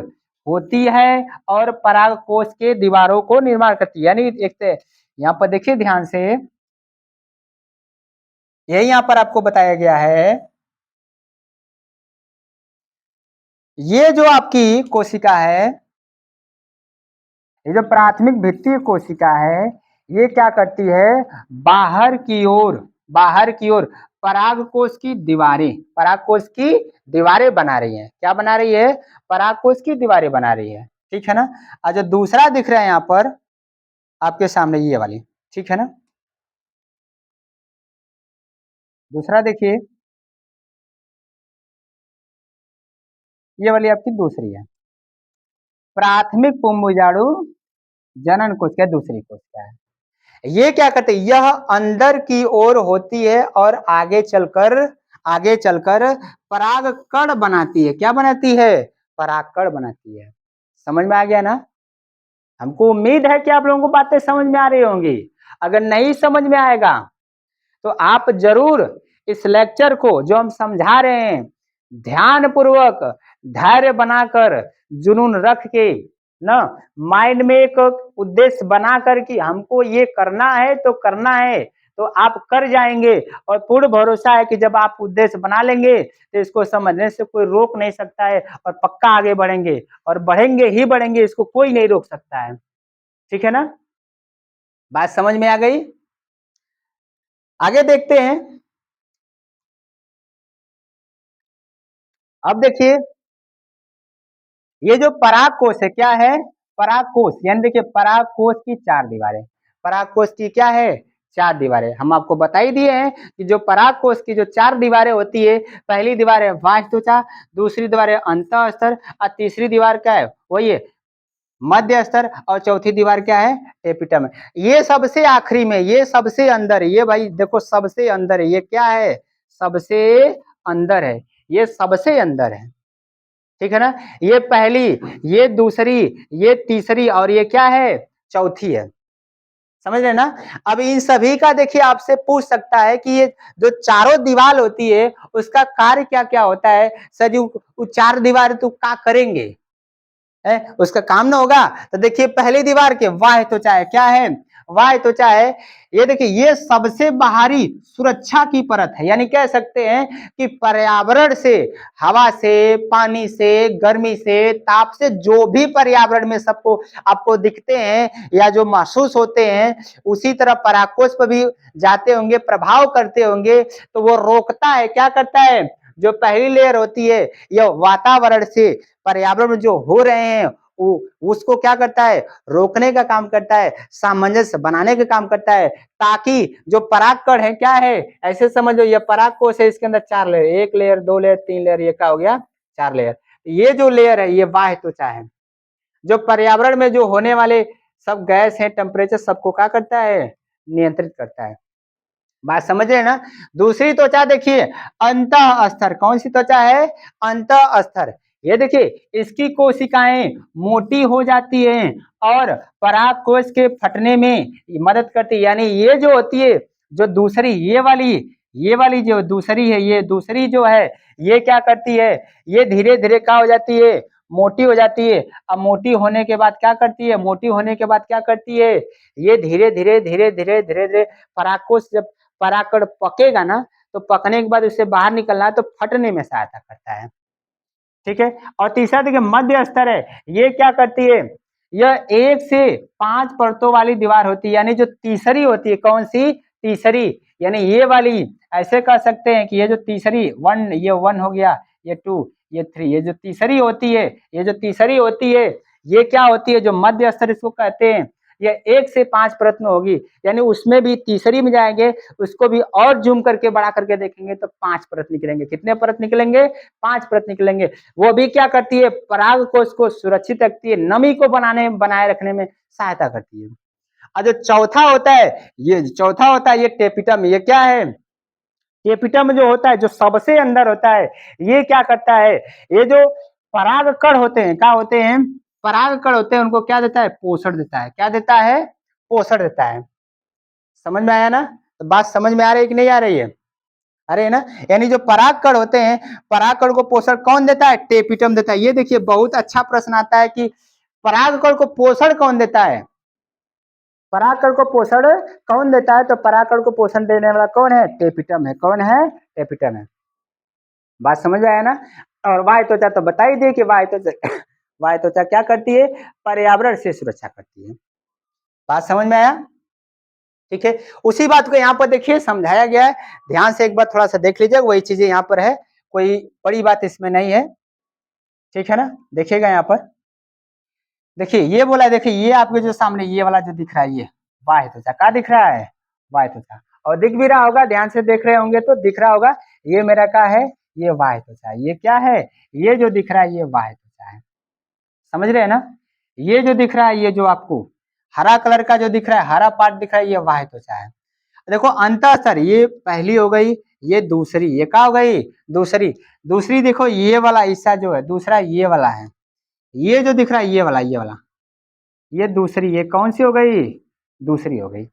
होती है और परागकोश के दीवारों को निर्माण करती है। यानी एक यहाँ पर देखिए ध्यान से, यही यहाँ पर आपको बताया गया है। ये जो आपकी कोशिका है, ये जो प्राथमिक भित्तीय कोशिका है, ये क्या करती है? बाहर की ओर, बाहर की ओर परागकोश की दीवारें, परागकोश की दीवारें बना रही है। क्या बना रही है? परागकोश की दीवारें बना रही है। ठीक है ना? और जो दूसरा दिख रहा है यहाँ पर आपके सामने, ये वाली, ठीक है ना? दूसरा देखिए, ये वाली आपकी दूसरी है। प्राथमिक पुंबीजाणु जनन कोशिका, दूसरी कोशिका है। ये क्या करते हैं, यह अंदर की ओर होती है और आगे चलकर परागकण बनाती है। क्या बनाती है? परागकण बनाती है। समझ में आ गया ना? हमको उम्मीद है कि आप लोगों को बातें समझ में आ रही होंगी। अगर नहीं समझ में आएगा तो आप जरूर इस लेक्चर को जो हम समझा रहे हैं ध्यान पूर्वक, धैर्य बनाकर, जुनून रख के ना, माइंड में एक उद्देश्य बनाकर कि हमको ये करना है तो करना है, तो आप कर जाएंगे। और पूर्ण भरोसा है कि जब आप उद्देश्य बना लेंगे तो इसको समझने से कोई रोक नहीं सकता है और पक्का आगे बढ़ेंगे और बढ़ेंगे ही बढ़ेंगे, इसको कोई नहीं रोक सकता है। ठीक है ना? बात समझ में आ गई? आगे देखते हैं। अब देखिए, ये जो पराग कोश है क्या है? पराग कोश, यानी देखिए पराग कोश की चार दीवारें। पराग कोश की क्या है? चार दीवारें। हम आपको बता ही दिए हैं कि जो पराग कोश की जो चार दीवारें होती है, पहली दीवार है बाह्य त्वचा, दूसरी दीवार है अंतः स्तर और तीसरी दीवार क्या है? वही है मध्य स्तर, और चौथी दीवार क्या है? एपिटम है। ये सबसे आखिरी में, ये सबसे अंदर है। ये भाई देखो सबसे अंदर है। ये क्या है? सबसे अंदर है। ये सबसे अंदर है। ठीक है ना? ये पहली, ये दूसरी, ये तीसरी और ये क्या है? चौथी है। समझ रहे ना? अब इन सभी का देखिए आपसे पूछ सकता है कि ये जो चारों दीवार होती है उसका कार्य क्या क्या होता है? सर जी वो चार दीवार तो क्या करेंगे है? उसका काम ना होगा। तो देखिए पहली दीवार के वाह्य त्वचा है। क्या है? वाह्य त्वचा है। ये देखिए ये सबसे बाहरी सुरक्षा की परत है, यानी कह सकते हैं कि पर्यावरण से, हवा से, पानी से, गर्मी से, ताप से, जो भी पर्यावरण में सबको आपको दिखते हैं या जो महसूस होते हैं, उसी तरह परागकोश पर भी जाते होंगे, प्रभाव करते होंगे, तो वो रोकता है। क्या करता है? जो पहली लेयर होती है यह वातावरण से, पर्यावरण में जो हो रहे हैं उसको क्या करता है? रोकने का काम करता है, सामंजस्य बनाने का काम करता है, ताकि जो परागकण है क्या है? ऐसे समझो ये परागकोश है, इसके अंदर चार लेयर, एक लेयर, दो लेयर, तीन लेयर, ये क्या हो गया? चार लेयर। ये जो लेयर है ये बाह्य त्वचा है, जो पर्यावरण में जो होने वाले सब गैस है, टेम्परेचर सबको क्या करता है? नियंत्रित करता है। बात समझ रहे हैं ना? दूसरी त्वचा देखिए अंतः स्तर। कौन सी त्वचा है? अंतः स्तर। ये देखिए इसकी कोशिकाएं मोटी हो जाती हैं और परागकोश के फटने में मदद करती है। यानी ये जो होती है, जो दूसरी ये वाली जो दूसरी है, ये दूसरी जो है ये क्या करती है? ये धीरे धीरे क्या हो जाती है? मोटी हो जाती है। अब मोटी होने के बाद क्या करती है? मोटी होने के बाद क्या करती है? ये धीरे धीरे धीरे धीरे धीरे धीरे परागकोश जब परागकण पकेगा ना, तो पकने के बाद उसे बाहर निकलना है तो फटने में सहायता करता है। ठीक है? और तीसरा देखिए मध्य स्तर है। ये क्या करती है? यह 1 से 5 परतों वाली दीवार होती है। यानी जो तीसरी होती है, कौन सी? तीसरी, यानी ये वाली। ऐसे कह सकते हैं कि ये जो तीसरी 1, ये 1 हो गया, ये 2, ये 3, ये जो तीसरी होती है, ये जो तीसरी होती है, ये क्या होती है? जो मध्य स्तर इसको कहते हैं। ये 1 से 5 परत में होगी, यानी उसमें भी तीसरी में जाएंगे, उसको भी और जूम करके बड़ा करके देखेंगे तो 5 परत निकलेंगे। कितने परत निकलेंगे? 5 परत निकलेंगे। वो भी क्या करती है? परागकोश को सुरक्षित रखती है, नमी को बनाए रखने में सहायता करती है। और जो चौथा होता है, ये टेपिटम। ये क्या है? टेपिटम जो होता है, जो सबसे अंदर होता है, ये क्या करता है? ये जो परागकण होते हैं, क्या होते हैं? परागकण होते हैं, उनको क्या देता है? पोषण देता है। क्या देता है? पोषण देता है। समझ में आया ना? तो बात समझ में आ रही है कि नहीं आ रही है? अरे ना, यानी जो परागकण होते हैं, परागकण को पोषण कौन देता है? टेपिटम देता है। ये देखिए बहुत अच्छा प्रश्न आता है कि परागकण को पोषण कौन देता है? परागकण को पोषण कौन देता है? तो परागकण को पोषण देने वाला कौन है? टेपिटम है। कौन है? टेपिटम है। बात समझ में आया ना? और वायु त्वचा तो बता ही दिए कि वायु त्वचा क्या करती है? पर्यावरण से सुरक्षा करती है। बात समझ में आया? ठीक है, उसी बात को यहाँ पर देखिए समझाया गया है। ध्यान से एक बार थोड़ा सा देख लीजिए, वही चीजें यहाँ पर है, कोई बड़ी बात इसमें नहीं है। ठीक है ना? देखिएगा यहाँ पर, देखिए ये बोला है, देखिए ये आपके जो सामने ये वाला जो दिख रहा है, ये वाह्य त्वचा का दिख रहा है, वाह्य त्वचा। और दिख भी रहा होगा, ध्यान से देख रहे होंगे तो दिख रहा होगा, ये मेरा क्या है? ये वाह्य त्वचा। ये क्या है? ये जो दिख रहा है ये वाह्य त्वचा है। समझ रहे हैं ना? ये जो दिख रहा है, ये जो आपको हरा कलर का जो दिख रहा है, हरा पार्ट दिख रहा है, ये वाह्य त्वचा है। देखो अंतःस्तर, ये पहली हो गई, ये दूसरी, ये क्या हो गई, दूसरी। दूसरी देखो ये वाला हिस्सा जो है दूसरा, ये वाला है, ये जो दिख रहा है ये वाला, ये दूसरी, ये कौन सी हो गई, दूसरी हो गई।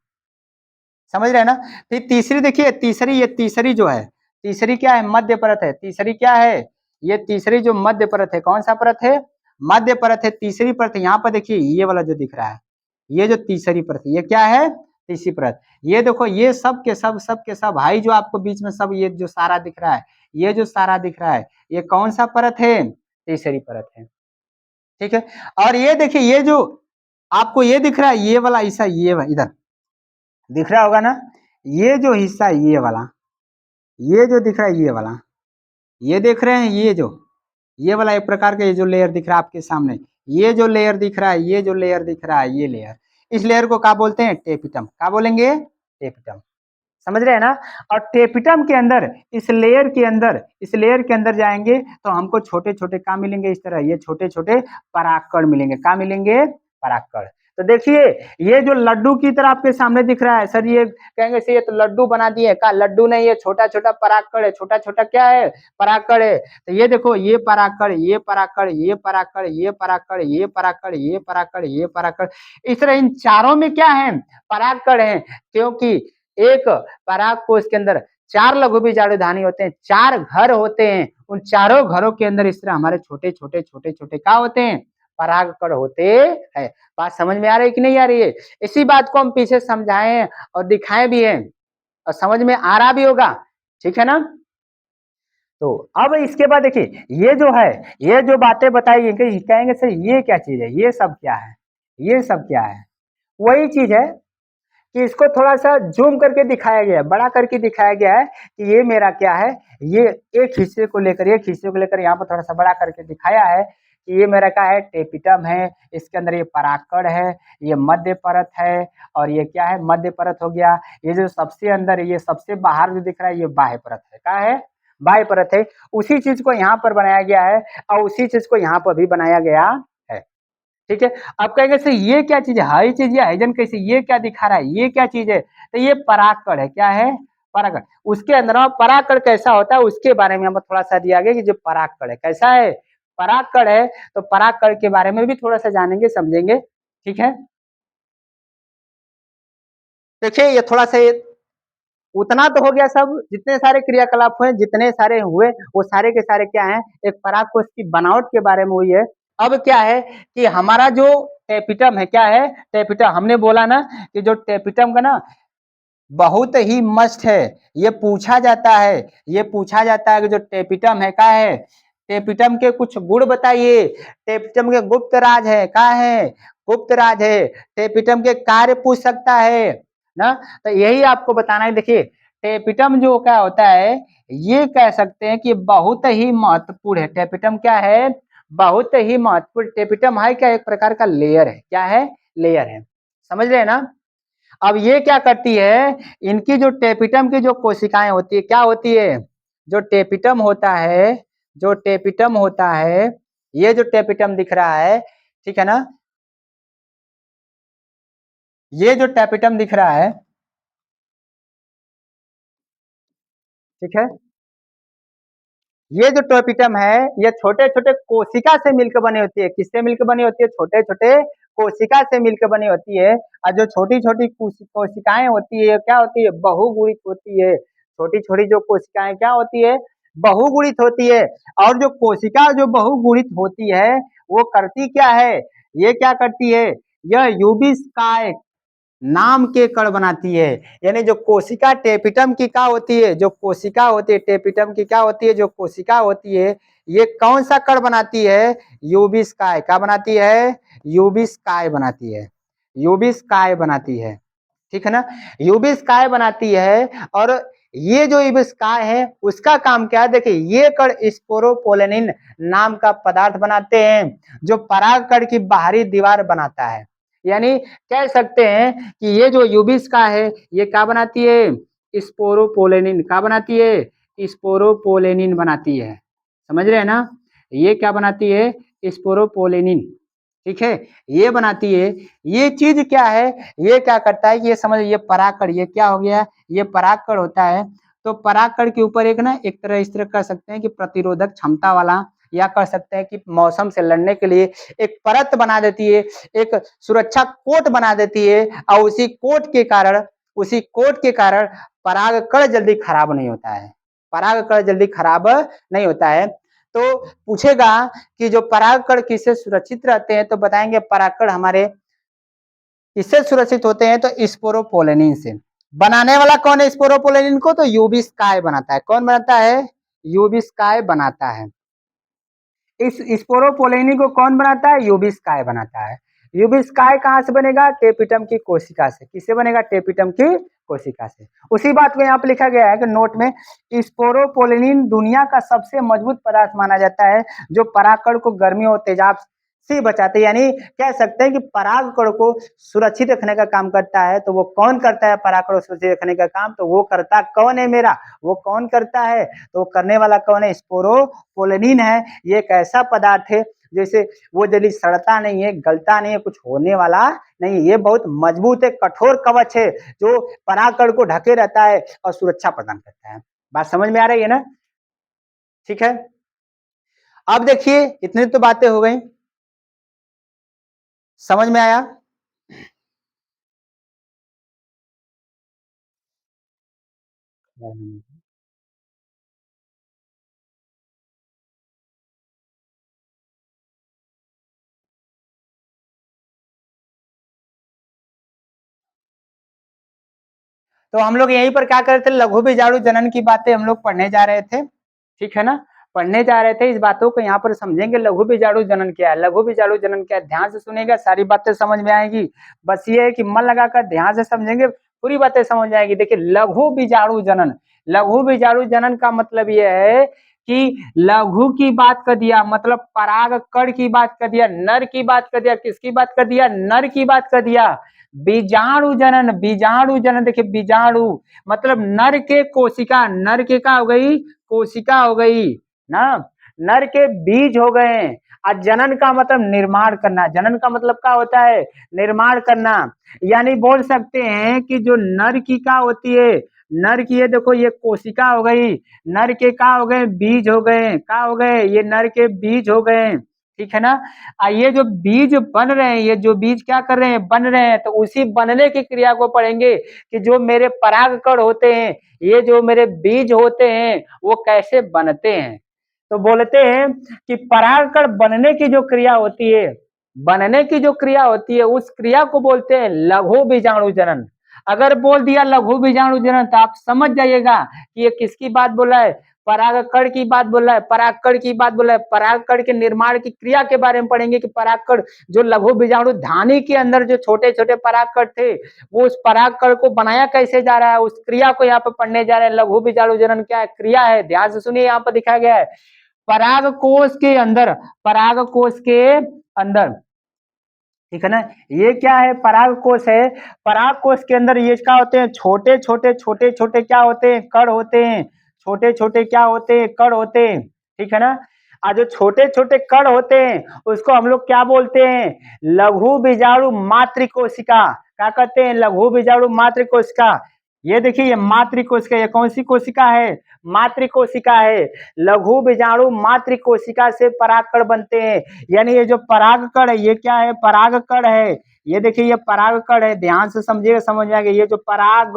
समझ रहे हैं ना। फिर तीसरी देखिए, तीसरी, ये तीसरी जो है, तीसरी क्या है, मध्य परत है। तीसरी क्या है, ये तीसरी जो मध्य परत है, कौन सा परत है, मध्य परत है, तीसरी परत। यहाँ पर देखिए ये वाला जो दिख रहा है, ये जो तीसरी परत, ये क्या है, तीसरी परत। ये देखो ये सब के सब भाई, जो आपको बीच में सब ये जो सारा दिख रहा है, ये जो सारा दिख रहा है, ये कौन सा परत है, तीसरी परत है। ठीक है। और ये देखिए ये जो आपको ये दिख रहा है, ये वाला हिस्सा, ये इधर दिख रहा होगा ना, ये जो हिस्सा, ये वाला, ये जो दिख रहा है, ये वाला, ये देख रहे हैं, ये जो ये वाला एक प्रकार का ये जो लेयर दिख रहा है आपके सामने, ये जो लेयर दिख रहा है, ये जो लेयर दिख रहा है, ये लेयर, इस लेयर को क्या बोलते हैं, टेपिटम। क्या बोलेंगे, टेपिटम। समझ रहे हैं ना। और टेपिटम के अंदर, इस लेयर के अंदर, इस लेयर के अंदर जाएंगे तो हमको छोटे छोटे क्या मिलेंगे, इस तरह ये छोटे छोटे परागकण मिलेंगे। क्या मिलेंगे, परागकण। तो देखिए ये जो लड्डू की तरह आपके सामने दिख रहा है, सर ये कहेंगे से ये तो लड्डू बना दिए, का लड्डू नहीं, ये छोटा छोटा परागकण है, छोटा छोटा क्या है, परागकण है। तो ये देखो ये परागकण, ये परागकण, ये परागकण, ये परागकण, ये परागकण, ये परागकण, ये परागकण, इस तरह इन चारों में क्या है, परागकण है। क्योंकि एक पराग कोश के अंदर 4 लघु बीजाणुधानी होते हैं, 4 घर होते हैं, उन चारों घरों के अंदर इस तरह हमारे छोटे छोटे छोटे छोटे क्या होते हैं, परागकण होते हैं। बात समझ में आ रही है कि नहीं आ रही है। इसी बात को हम पीछे समझाएं और दिखाएं भी हैं, और समझ में आ रहा भी होगा। ठीक है ना। तो अब इसके बाद देखिए ये जो है, ये जो बातें बताई कहेंगे सर ये क्या चीज है, ये सब क्या है, ये सब क्या है। वही चीज है कि इसको थोड़ा सा जूम करके दिखाया गया है, बड़ा करके दिखाया गया है कि ये मेरा क्या है, ये एक हिस्से को लेकर, एक हिस्से को लेकर यहाँ पर थोड़ा सा बड़ा करके दिखाया है कि ये मेरा क्या है, टेपिटम है, इसके अंदर ये परागकण है, ये मध्य परत है, और ये क्या है, मध्य परत हो गया। ये जो सबसे अंदर, ये सबसे बाहर जो दिख रहा है, ये बाह्य परत है। क्या है, बाह्य परत है। उसी चीज को यहाँ पर बनाया गया है और उसी चीज को यहाँ पर भी बनाया गया है। ठीक है। अब कहेंगे सर ये क्या चीज है, हरी चीज या हाइजन कैसे, ये क्या दिखा रहा है, ये क्या चीज है, तो ये परागकण है। क्या है, परागकण। उसके अंदर परागकण कैसा होता है उसके बारे में हम थोड़ा सा दिया गया कि जो परागकण है कैसा है, परागकण है। तो परागकण के बारे में भी थोड़ा सा जानेंगे समझेंगे। ठीक है। देखिए ये थोड़ा सा उतना तो हो गया, सब जितने सारे क्रियाकलाप हुए, जितने सारे हुए, वो सारे के सारे क्या हैं, एक परागकोश की बनावट के बारे में हुई है। अब क्या है कि हमारा जो टेपिटम है, क्या है, टेपिटम, हमने बोला ना कि जो टेपिटम का ना बहुत ही मस्त है। ये पूछा जाता है, ये पूछा जाता है कि जो टेपिटम है क्या है, टेपिटम के कुछ गुण बताइए। टेपिटम के गुप्त राज है, क्या है, गुप्त राज है। टेपिटम के कार्य पूछ सकता है ना। तो यही आपको बताना है। देखिए टेपिटम जो क्या होता है, ये कह सकते हैं कि बहुत ही महत्वपूर्ण है। टेपिटम क्या है, बहुत ही महत्वपूर्ण। टेपिटम है क्या, एक प्रकार का लेयर है। क्या है, लेयर है। समझ रहे हैं ना। अब ये क्या करती है, इनकी जो टेपिटम की जो कोशिकाएं होती है, क्या होती है, जो टेपिटम होता है, जो टेपिटम होता है, ये जो टेपिटम दिख रहा है, ठीक है ना, ये जो टेपिटम दिख रहा है, ठीक है, ये जो टेपिटम है, ये छोटे छोटे कोशिका से मिलकर बनी होती है। किससे मिलकर बनी होती है, छोटे छोटे कोशिका से मिलकर बनी होती है। और जो छोटी छोटी कोशिकाएं होती है, क्या होती है, बहुगुणित होती है। छोटी छोटी जो कोशिकाएं क्या होती है, बहुगुणित होती है। और जो कोशिका जो बहुगुणित होती है, वो करती क्या है, ये क्या करती है, यह यूबिस्काय नाम के कण बनाती है। यानी जो कोशिका टेपिटम की क्या होती है, जो कोशिका होती है टेपिटम की, क्या होती है, जो कोशिका होती है, ये कौन सा कण बनाती है, यूबिस्काय। क्या बनाती है, यूबिस्काय बनाती है, यूबिस्काय बनाती है। ठीक है ना, यूबिस्काय बनाती है। और ये जो यूबिस्काय है उसका काम क्या है, देखिए ये कण स्पोरोपोलेनिन नाम का पदार्थ बनाते हैं, जो परागकण की बाहरी दीवार बनाता है। यानी कह सकते हैं कि ये जो यूबिस्का है, ये क्या बनाती है, स्पोरोपोलेनिन। क्या बनाती है, स्पोरोपोलेनिन बनाती है। समझ रहे हैं ना, ये क्या बनाती है, स्पोरोपोलेनिन। ठीक है, ये बनाती है। ये चीज क्या है, ये क्या करता है कि ये समझ, ये परागकण, ये क्या हो गया, ये परागकण होता है। तो परागकण के ऊपर एक ना, एक तरह इस तरह कर सकते हैं कि प्रतिरोधक क्षमता वाला, या कर सकते हैं कि मौसम से लड़ने के लिए एक परत बना देती है, एक सुरक्षा कोट बना देती है, और उसी कोट के कारण परागकण जल्दी खराब नहीं होता है, परागकण जल्दी खराब नहीं होता है। तो पूछेगा कि जो परागकण किससे सुरक्षित रहते हैं, तो बताएंगे परागकण हमारे किससे सुरक्षित होते हैं, तो स्पोरोपोलेनिन से। बनाने वाला कौन है स्पोरोपोलेनिन को, तो यूवी स्काई बनाता है। कौन बनाता है, यूवी स्काई बनाता है। इस स्पोरोपोलेनिन को कौन बनाता है, यूवी स्काई बनाता है। यूवी स्काई कहां से बनेगा, टेपिटम की कोशिका से। किससे बनेगा, टेपिटम की कोशिका से। उसी बात को यहाँ पे लिखा गया है कि नोट में, स्पोरोपोलेनिन दुनिया का सबसे मजबूत पदार्थ माना जाता है, जो परागकण को गर्मी और तेजाब से बचाते, यानी कह सकते हैं कि परागकण को सुरक्षित रखने का काम करता है। तो वो कौन करता है परागकण को सुरक्षित रखने का काम, तो वो करता कौन है मेरा, वो कौन करता है, तो करने वाला कौन है, स्पोरोपोलेनिन है। ये एक ऐसा पदार्थ है जैसे वो जल्दी सड़ता नहीं है, गलता नहीं है, कुछ होने वाला नहीं है। ये बहुत मजबूत है, कठोर कवच है, जो परागकण को ढके रहता है और सुरक्षा प्रदान करता है। बात समझ में आ रही है ना, ठीक है। अब देखिए, इतनी तो बातें हो गई, समझ में आया। तो हम लोग यहीं पर क्या कर रहे थे, लघु बीजाणु जनन की बातें हम लोग पढ़ने जा रहे थे, ठीक है ना, पढ़ने जा रहे थे। इस बातों को यहाँ पर समझेंगे, लघु बीजाणु जनन क्या है, लघु बीजाणु जनन क्या है, ध्यान से सुनेगा, सारी बातें समझ में आएगी। बस ये है कि मन लगाकर ध्यान से समझेंगे, पूरी बातें समझ में आएगी। देखिए, लघु बीजाणु जनन, लघु बीजाणु जनन का मतलब ये है कि लघु की बात कर दिया, मतलब परागकण की बात कर दिया, नर की बात कर दिया, किसकी बात कर दिया, नर की बात कर दिया। बीजाणु जनन, बीजाणु जनन, देखिए बीजाणु मतलब नर के कोशिका, नर के क्या हो गई, कोशिका हो गई ना, नर के बीज हो गए। और जनन का मतलब निर्माण करना, जनन का मतलब क्या होता है, निर्माण करना। यानी बोल सकते हैं कि जो नर की क्या होती है, नर की, ये देखो ये कोशिका हो गई, नर के क्या हो गए, बीज हो गए, क्या हो गए, ये नर के बीज हो गए, ठीक है ना। ये जो बीज बन रहे हैं, ये जो बीज क्या कर रहे हैं, बन रहे हैं, तो उसी बनने की क्रिया को पढ़ेंगे कि जो मेरे परागकण होते हैं, ये जो मेरे बीज होते हैं, वो कैसे बनते हैं। तो बोलते हैं कि परागकण बनने की जो क्रिया होती है, बनने की जो क्रिया होती है, उस क्रिया को बोलते हैं लघु बीजाणु जनन। अगर बोल दिया लघु बीजाणु जनन, तो आप समझ जाइएगा कि ये किसकी बात बोला है, परागकण की बात बोला है, परागकण की बात बोला है। परागकण के निर्माण की क्रिया के बारे में पढ़ेंगे कि परागकण, जो लघु बीजाणु धानी के अंदर जो छोटे छोटे परागकण थे, वो उस परागकण को बनाया कैसे जा रहा है, उस क्रिया को यहाँ पे पढ़ने जा रहे हैं। लघु बीजाणु जनन क्या है, क्रिया है, ध्यान से सुनिए, यहाँ पर दिखाया गया है परागकोश के अंदर, परागकोश के अंदर, ठीक है ना। ये क्या है, परागकोश है। परागकोश के अंदर ये क्या होते हैं, छोटे छोटे छोटे छोटे क्या होते हैं, कण होते हैं, छोटे छोटे क्या होते हैं, कण होते हैं, ठीक है ना। जो छोटे छोटे कण होते हैं, उसको हम लोग क्या बोलते हैं, लघु बीजाणु मातृकोशिका। क्या कहते हैं, लघु बीजाणु मातृकोशिका। ये देखिए, ये मातृकोशिका, ये कौन सी कोशिका है, मातृकोशिका है। लघु बीजाणु मातृकोशिका से परागकण बनते हैं। यानी ये जो परागकण है, ये क्या है, परागकण है। ये देखिए, ये परागकण है, ध्यान से समझिएगा, समझ में आएगा। ये जो पराग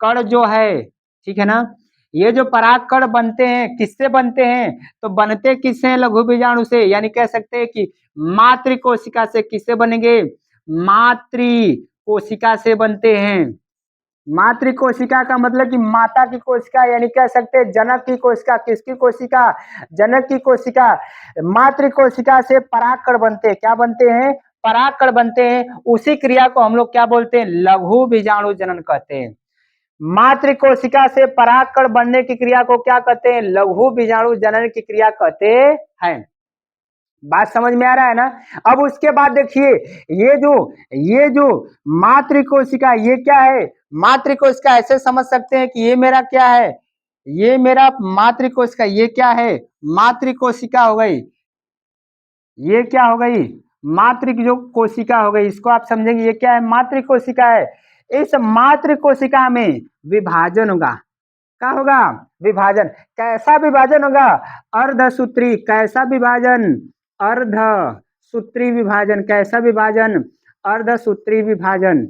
कण जो है, ठीक है ना, ये जो परागकण बनते हैं, किससे बनते हैं, तो बनते किससे हैं, लघु बीजाणु से। यानी कह सकते हैं कि मातृ कोशिका से। किससे बनेंगे, मातृ कोशिका से बनते हैं। मातृ कोशिका का मतलब कि माता की कोशिका, यानी कह सकते हैं जनक की कोशिका। किसकी कोशिका, जनक की कोशिका। मातृ कोशिका से परागकण बनते हैं, क्या बनते हैं, परागकण बनते हैं। उसी क्रिया को हम लोग क्या बोलते हैं, लघु बीजाणु जनन कहते हैं। मातृ कोशिका से परागकण बनने की क्रिया को क्या कहते हैं, लघु बीजाणु जनन की क्रिया कहते हैं। बात समझ में आ रहा है ना। अब उसके बाद देखिए, ये जो मातृ कोशिका, ये क्या है, मातृ कोशिका ऐसे समझ सकते हैं कि ये मेरा क्या है, ये मेरा मातृ कोशिका, ये क्या है, मातृ कोशिका हो गई। ये क्या हो गई, मातृ की जो कोशिका हो गई, इसको आप समझेंगे ये क्या है, मातृ कोशिका है। इस मातृ कोशिका में विभाजन होगा, क्या होगा, विभाजन। कैसा विभाजन होगा, अर्धसूत्री। कैसा विभाजन, अर्ध सूत्री विभाजन। कैसा विभाजन, अर्धसूत्री विभाजन।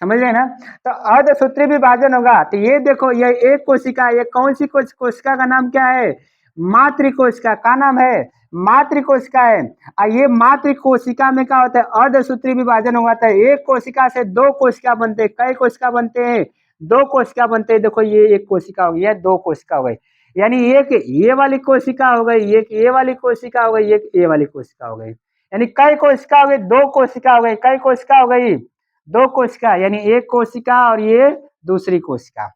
समझ रहे हैं ना। तो अर्धसूत्री विभाजन होगा। तो ये देखो, ये एक कोशिका है, ये कौन सी कोशिका का नाम क्या है, मातृ कोशिका का नाम है, मातृ कोशिका है। और ये मातृ कोशिका में क्या होता है, अर्धसूत्री विभाजन हुआ था। एक कोशिका से दो कोशिका बनते हैं। कई कोशिका बनते हैं, दो कोशिका बनते हैं। देखो ये एक कोशिका हो गई, ये दो कोशिका हो गई, यानी एक ये वाली कोशिका हो गई, एक ये वाली कोशिका हो गई, एक ये वाली कोशिका हो गई। यानी कई कोशिका हो गई, दो कोशिका हो गई। कई कोशिका हो गई, दो कोशिका, यानी एक कोशिका और ये दूसरी कोशिका।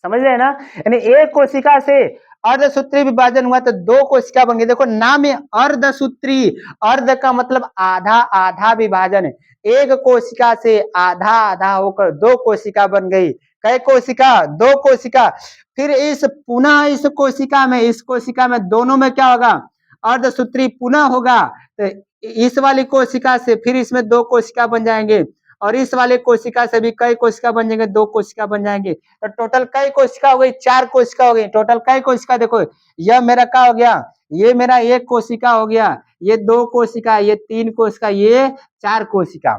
समझ रहे हैं ना। यानी एक कोशिका से अर्धसूत्री विभाजन हुआ तो दो कोशिका बन गई। देखो नाम है अर्धसूत्री, अर्ध का मतलब आधा, आधा विभाजन। एक कोशिका से आधा आधा होकर दो कोशिका बन गई। कई कोशिका, दो कोशिका। फिर इस पुनः इस कोशिका में, इस कोशिका में दोनों में क्या होगा, अर्धसूत्री पुनः होगा। तो इस वाली कोशिका से फिर इसमें दो कोशिका बन जाएंगे, और इस वाले कोशिका से भी कई कोशिका बन जाएंगे, दो कोशिका बन जाएंगे। तो टोटल कई कोशिका हो गई, चार कोशिका हो गई। टोटल कई कोशिका, देखो यह मेरा क्या हो गया, ये मेरा एक कोशिका हो गया, ये दो कोशिका, ये तीन कोशिका, ये चार कोशिका।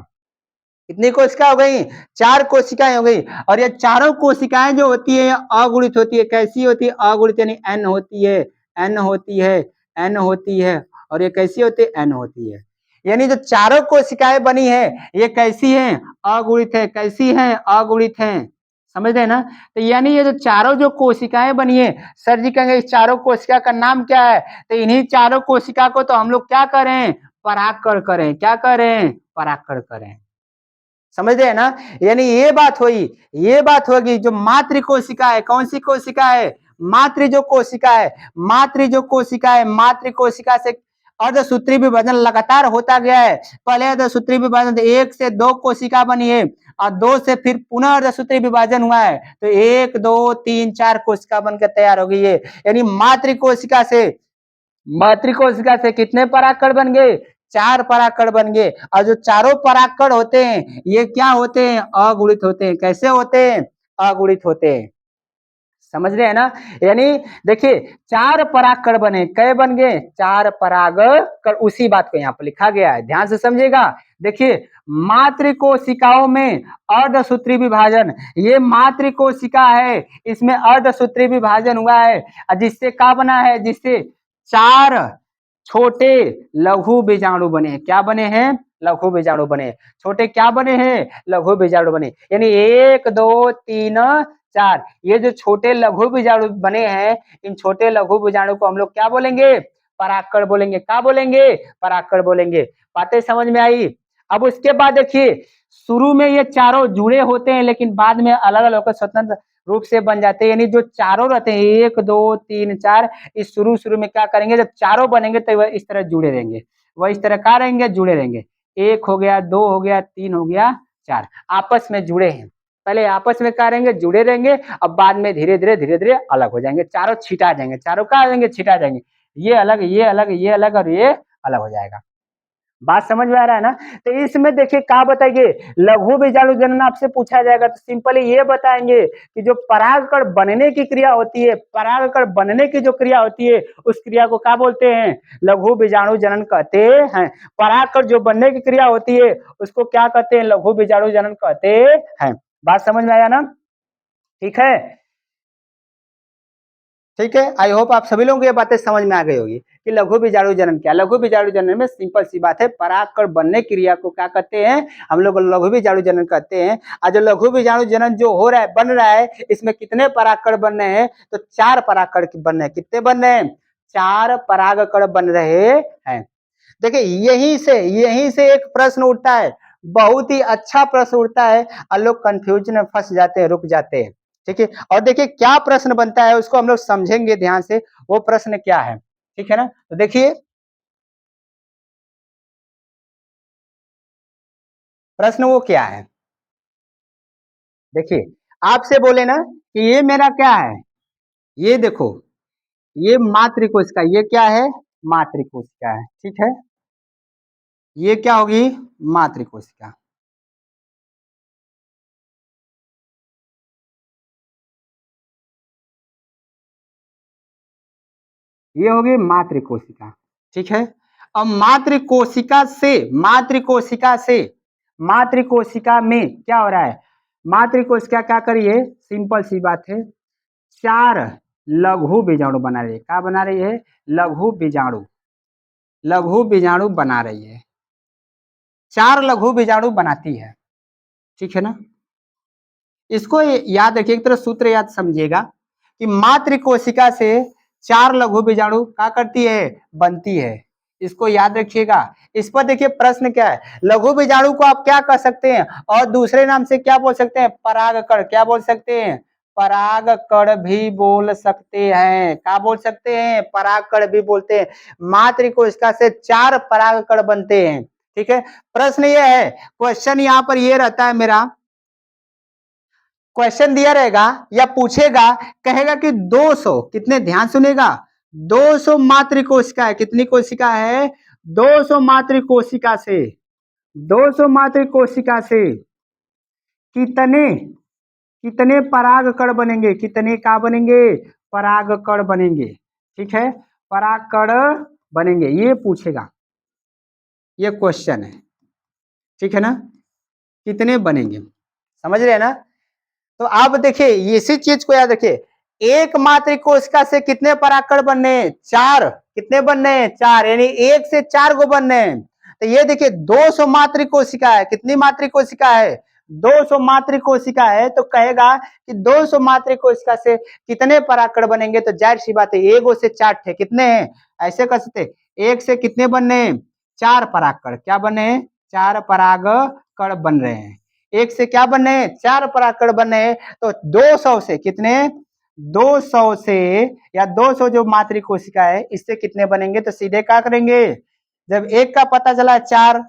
कितनी कोशिका हो गई, चार कोशिकाएं हो गई। और ये चारों कोशिकाएं जो होती है अगुणित होती है। कैसी होती है, अगुणित, यानी एन होती है, एन होती है, एन होती है। और ये कैसी होती है, एन होती है। यानी जो चारों कोशिकाएं बनी है ये कैसी हैं, अगुणित है। कैसी हैं, अगुणित हैं। समझ रहे हैं ना। तो यानी ये जो चारों जो कोशिकाएं बनी है, सर जी कहेंगे इस चारों कोशिका का नाम क्या है, तो इन्हीं चारों कोशिका को तो हम लोग क्या करें, परागकण करें। क्या करें, परागकण करें। समझ रहे हैं ना। यानी ये बात हुई, ये बात होगी जो मातृ कोशिका है। कौन सी कोशिका है, मातृ जो कोशिका है, मातृ जो कोशिका है, मातृ कोशिका से अर्धसूत्री विभाजन लगातार होता गया है। पहले अर्धसूत्री विभाजन एक से दो कोशिका बनी है, और दो से फिर पुनः अर्धसूत्री विभाजन हुआ है। तो एक दो तीन चार कोशिका बनकर तैयार हो गई है। यानी मातृ कोशिका से, मातृ कोशिका से कितने परागकण बन गए, चार परागकण बन गए। और जो चारों परागकण होते हैं ये क्या होते हैं, अगुणित होते हैं। कैसे होते हैं, अगुणित होते हैं। समझ रहे हैं ना। यानी देखिए चार परागकण बने, कै बन गए, चार परागकण। उसी बात को यहाँ पर लिखा गया है, ध्यान से समझिएगा। देखिए मातृ कोशिकाओं में अर्धसूत्री विभाजन, ये मातृ कोशिका है, इसमें अर्धसूत्री विभाजन हुआ है, जिससे क्या बना है, जिससे चार छोटे लघु बीजाणु बने। क्या बने हैं, लघु बीजाणु बने। छोटे क्या बने हैं, लघु बीजाणु बने। यानी एक दो तीन चार, ये जो छोटे लघु बीजाणु बने हैं, इन छोटे लघु बीजाणु को हम लोग क्या बोलेंगे, परागकण बोलेंगे। क्या बोलेंगे, परागकण बोलेंगे। बातें समझ में आई। अब उसके बाद देखिए शुरू में ये चारों जुड़े होते हैं, लेकिन बाद में अलग अलग होकर स्वतंत्र रूप से बन जाते हैं। यानी जो चारों रहते हैं एक दो तीन चार, इस शुरू शुरू में क्या करेंगे, जब चारों बनेंगे तो वह इस तरह जुड़े रहेंगे, वह इस तरह क्या रहेंगे, जुड़े रहेंगे। एक हो गया, दो हो गया, तीन हो गया, चार, आपस में जुड़े हैं। पहले आपस में क्या रहेंगे, जुड़े रहेंगे, अब बाद में धीरे धीरे अलग हो जाएंगे। चारों छिटा जाएंगे, चारों क्या हो जाएंगे, छिटा जाएंगे। ये अलग, ये अलग, ये अलग, और ये अलग हो जाएगा। बात समझ में आ रहा है ना। तो इसमें देखिए क्या बताइए, लघु बीजाणु जनन आपसे पूछा जाएगा तो सिंपली ये बताएंगे कि जो परागकण बनने की क्रिया होती है, परागकण बनने की जो क्रिया होती है उस क्रिया को क्या बोलते हैं, लघु बीजाणु जनन कहते हैं। परागकण जो बनने की क्रिया होती है उसको क्या कहते हैं, लघु बीजाणु जनन कहते हैं। बात समझ में आया ना, ठीक है। ठीक है, आई होप आप सभी लोगों को ये बातें समझ में आ गई होगी कि लघु बीजाणु जनन क्या। लघु बीजाणु जनन में सिंपल सी बात है, परागकण बनने की क्रिया को क्या कहते हैं, हम लोग लघु बीजाणु जनन कहते हैं। और जो लघु बीजाणु जनन जो हो रहा है, बन रहा है, इसमें कितने परागकण बन रहे हैं, तो चार परागकण बन रहे हैं। कितने बन रहे हैं, चार परागकण बन रहे हैं। देखिए यहीं से एक प्रश्न उठता है, बहुत ही अच्छा प्रश्न उठता है, और लोग कंफ्यूजन में फंस जाते हैं, रुक जाते हैं। ठीक है, और देखिए क्या प्रश्न बनता है उसको हम लोग समझेंगे ध्यान से, वो प्रश्न क्या है। ठीक है ना। तो देखिए प्रश्न वो क्या है, देखिए आपसे बोले ना कि ये मेरा क्या है, ये देखो ये मातृकोशिका, ये क्या है, मातृकोशिका है। ठीक है, ये क्या होगी, मातृकोशिका। ये होगी मातृकोशिका। ठीक है। अब मातृकोशिका में क्या हो रहा है, मातृकोशिका क्या करिए, सिंपल सी बात है, 4 लघु बीजाणु बना रही है। क्या बना रही है, लघु बीजाणु, लघु बीजाणु बना रही है, 4 लघु बीजाणु बनाती है। ठीक है ना। इसको याद रखिए, एक तरह सूत्र याद समझिएगा कि मातृकोशिका से 4 लघु बीजाणु क्या करती है, बनती है। इसको याद रखिएगा। इस पर देखिए प्रश्न क्या है, लघु बीजाणु को आप क्या कह सकते हैं, और दूसरे नाम से क्या बोल सकते हैं, परागकण। क्या बोल सकते हैं, परागकण भी बोल सकते हैं। क्या बोल सकते हैं, परागकण भी बोलते हैं। मातृकोशिका से 4 परागकण बनते हैं। ठीक है। प्रश्न ये है, क्वेश्चन यहाँ पर ये रहता है मेरा, क्वेश्चन दिया रहेगा या पूछेगा, कहेगा कि 200, कितने, ध्यान सुनेगा, 200 मातृकोशिका है। कितनी कोशिका है, 200 मातृकोशिका से, 200 मातृकोशिका से कितने, कितने परागकण बनेंगे, कितने का बनेंगे, परागकण बनेंगे। ठीक है, परागकण बनेंगे, ये पूछेगा, ये क्वेश्चन है। ठीक है ना, कितने बनेंगे, समझ रहे हैं ना। तो आप देखिए इसी चीज को याद रखिए, एक मातृकोशिका से कितने परागकण बनने हैं, 4। कितने बनने हैं, 4, यानी 1 से 4 को बनने हैं। तो ये देखिए 200 मातृकोशिका है। कितनी मातृकोशिका है, 200 मातृकोशिका है। तो कहेगा कि 200 मातृकोशिका से कितने परागकण बनेंगे, तो जाहिर सी बात है 1 से 4 थे, कितने हैं, ऐसे कर सकते, 1 से कितने बनने हैं, 4 परागकण। क्या बने हैं, 4 परागकण बन रहे हैं। 1 से क्या बने, 4 परागकण बने। तो 200 से कितने, 200 से, या 200 जो मातृकोशिका है इससे कितने बनेंगे, तो सीधे क्या करेंगे, जब 1 का पता चला 4,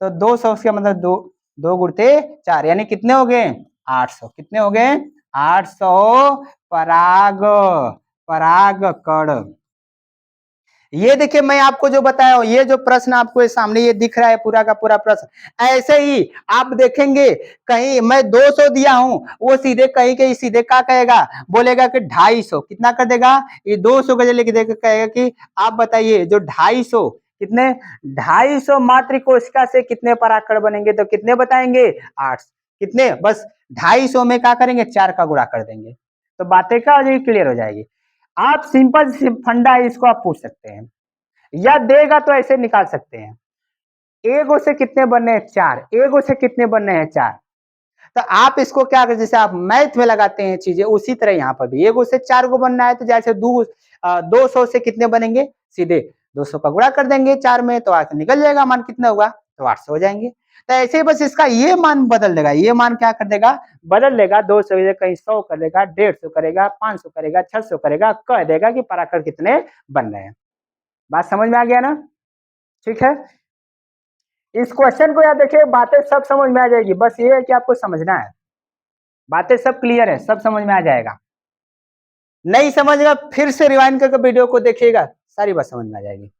तो 200 का मतलब 2, 2 गुणते 4, यानी कितने हो गए, 800। कितने हो गए, 800 परागकण। ये देखिए मैं आपको जो बताया हूं, ये जो प्रश्न आपको सामने ये दिख रहा है पूरा का पूरा प्रश्न, ऐसे ही आप देखेंगे कहीं मैं 200 दिया हूं, वो सीधे कहीं कहीं सीधे क्या कहेगा, बोलेगा कि 250, कितना कर देगा, ये 200 का लिख देगा, कहेगा कि आप बताइए जो 250, कितने, 250 मातृकोशिका से कितने परागकण बनेंगे, तो कितने बताएंगे, 8। कितने, बस 250 में क्या करेंगे, 4 का गुणा कर देंगे, तो बातें क्या हो जाएगी, क्लियर हो जाएगी। आप सिंपल फंडा है, इसको आप पूछ सकते हैं, या देगा तो ऐसे निकाल सकते हैं, एगो से कितने बनने हैं, 4, एगो से कितने बनने हैं, 4। तो आप इसको क्या कर, जैसे आप मैथ में लगाते हैं चीजें, उसी तरह यहाँ पर भी एगो से 4 को बनना है, तो जैसे 200 से कितने बनेंगे, सीधे 200 का गुणा कर देंगे 4 में, तो आगे निकल जाएगा मान, कितना होगा, तो 800 हो जाएंगे। तो ऐसे ही बस इसका ये मान बदल देगा, ये मान क्या कर देगा, बदल देगा, 200 कहीं 100 कर देगा, 150 करेगा, 500 करेगा, 600 करेगा, कह देगा कि परागकण कितने बन रहे हैं। बात समझ में आ गया ना। ठीक है, इस क्वेश्चन को याद देखिए, बातें सब समझ में आ जाएगी, बस ये है कि आपको समझना है, बातें सब क्लियर है, सब समझ में आ जाएगा। नहीं समझेगा फिर से रिवाइंड करके वीडियो को देखिएगा, सारी बात समझ में आ जाएगी।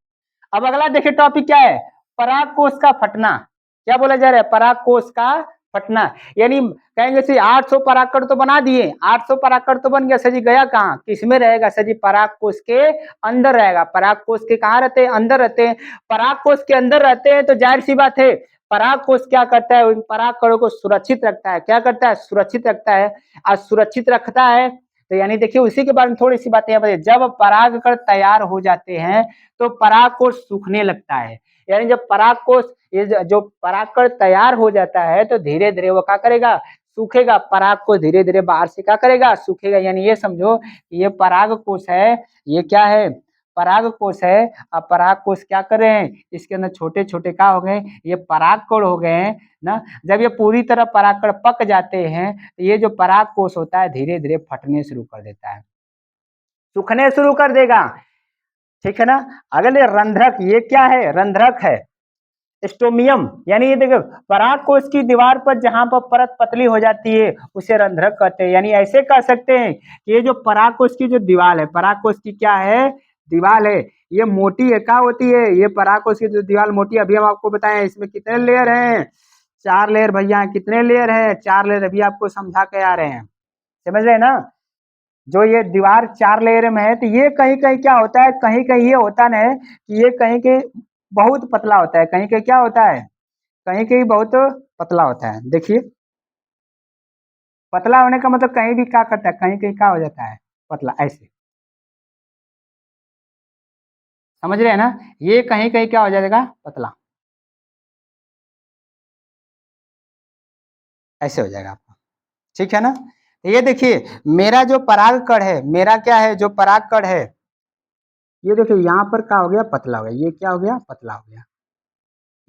अब अगला देखिए टॉपिक क्या है, परागकोश का फटना। क्या बोला जा रहा है, परागकोश का फटना, यानी कहेंगे सर 800 परागकण तो बना दिए, 800 परागकण तो बन गया, सर जी गया कहाँ, किसमें रहेगा, सर जी परागकोश के अंदर रहेगा। परागकोश के कहाँ रहते हैं, अंदर रहते हैं। परागकोश के अंदर रहते हैं तो जाहिर सी बात है परागकोश क्या करता है, उन परागकणों को सुरक्षित रखता है। क्या करता है, सुरक्षित रखता है। और सुरक्षित रखता है तो यानी देखिए उसी के बारे में थोड़ी सी बातें यहाँ बताइए। जब परागकण तैयार हो जाते हैं तो परागकोश सूखने लगता है, यानी जब परागकोश, ये जो परागकण तैयार हो जाता है तो धीरे धीरे वो क्या करेगा, सूखेगा। पराग को धीरे धीरे बाहर से क्या करेगा, सूखेगा। यानी ये समझो ये परागकोश है, ये क्या है, परागकोश है। अब परागकोश क्या कर रहे हैं, इसके अंदर छोटे छोटे क्या हो गए, ये परागकण हो गए हैं ना। जब ये पूरी तरह परागकण पक जाते हैं तो ये जो परागकोश होता है धीरे धीरे फटने शुरू कर देता है, सूखने शुरू कर देगा। ठीक है ना। अगले रंध्रक, ये क्या है, रंध्रक है, स्टोमियम, यानी ये देखो परागकोश की दीवार पर जहां पर परत पतली हो जाती है उसे रंध्रक कहते हैं। यानी ऐसे कह सकते हैं कि ये जो परागकोश की जो दीवार है, परागकोश की क्या है, दीवार है ये मोटी है, क्या होती है ये परागकोश की जो दीवार मोटी है, अभी हम आपको बताएं इसमें कितने लेयर हैं, 4 लेयर भैया, कितने लेयर है, 4 लेयर, अभी आपको समझा के आ रहे हैं, समझ रहे हैं ना। जो ये दीवार 4 लेयर में है तो ये कहीं कहीं क्या होता है, कहीं कहीं ये होता ना है कि ये कहीं कहीं बहुत पतला होता है, कहीं कहीं क्या होता है, कहीं कहीं बहुत पतला होता है। देखिए पतला होने का मतलब कहीं भी क्या करता है, कहीं कहीं क्या हो जाता है पतला, ऐसे समझ रहे हैं ना, ये कहीं कहीं क्या हो जाएगा पतला, ऐसे हो जाएगा आपका, ठीक है ना। तो ये देखिए मेरा जो पराग कण है, मेरा क्या है जो पराग कण है, ये देखिए यहाँ पर क्या हो गया पतला हो गया, ये क्या हो गया पतला हो गया,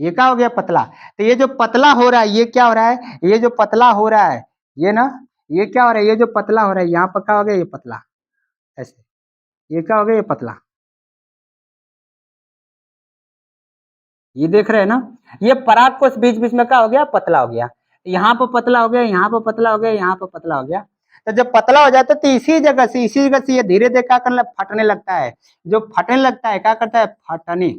ये क्या हो गया पतला। तो ये जो पतला हो रहा है ये क्या हो रहा है, ये जो पतला हो रहा है ये ना, ये क्या हो रहा है, ये जो पतला हो रहा है यहाँ पर क्या हो गया ये पतला, ऐसे, ये क्या हो गया ये पतला, ये देख रहे हैं ना, ये पराग कोष बीच बीच में क्या हो गया पतला हो गया, यहाँ पर पतला हो गया, यहाँ पर पतला हो गया, यहाँ पर पतला हो गया। तो जब पतला हो जाता है तो इसी जगह से ये धीरे धीरे क्या करने फटने लगता है, जो फटने लगता है क्या करता है फटने,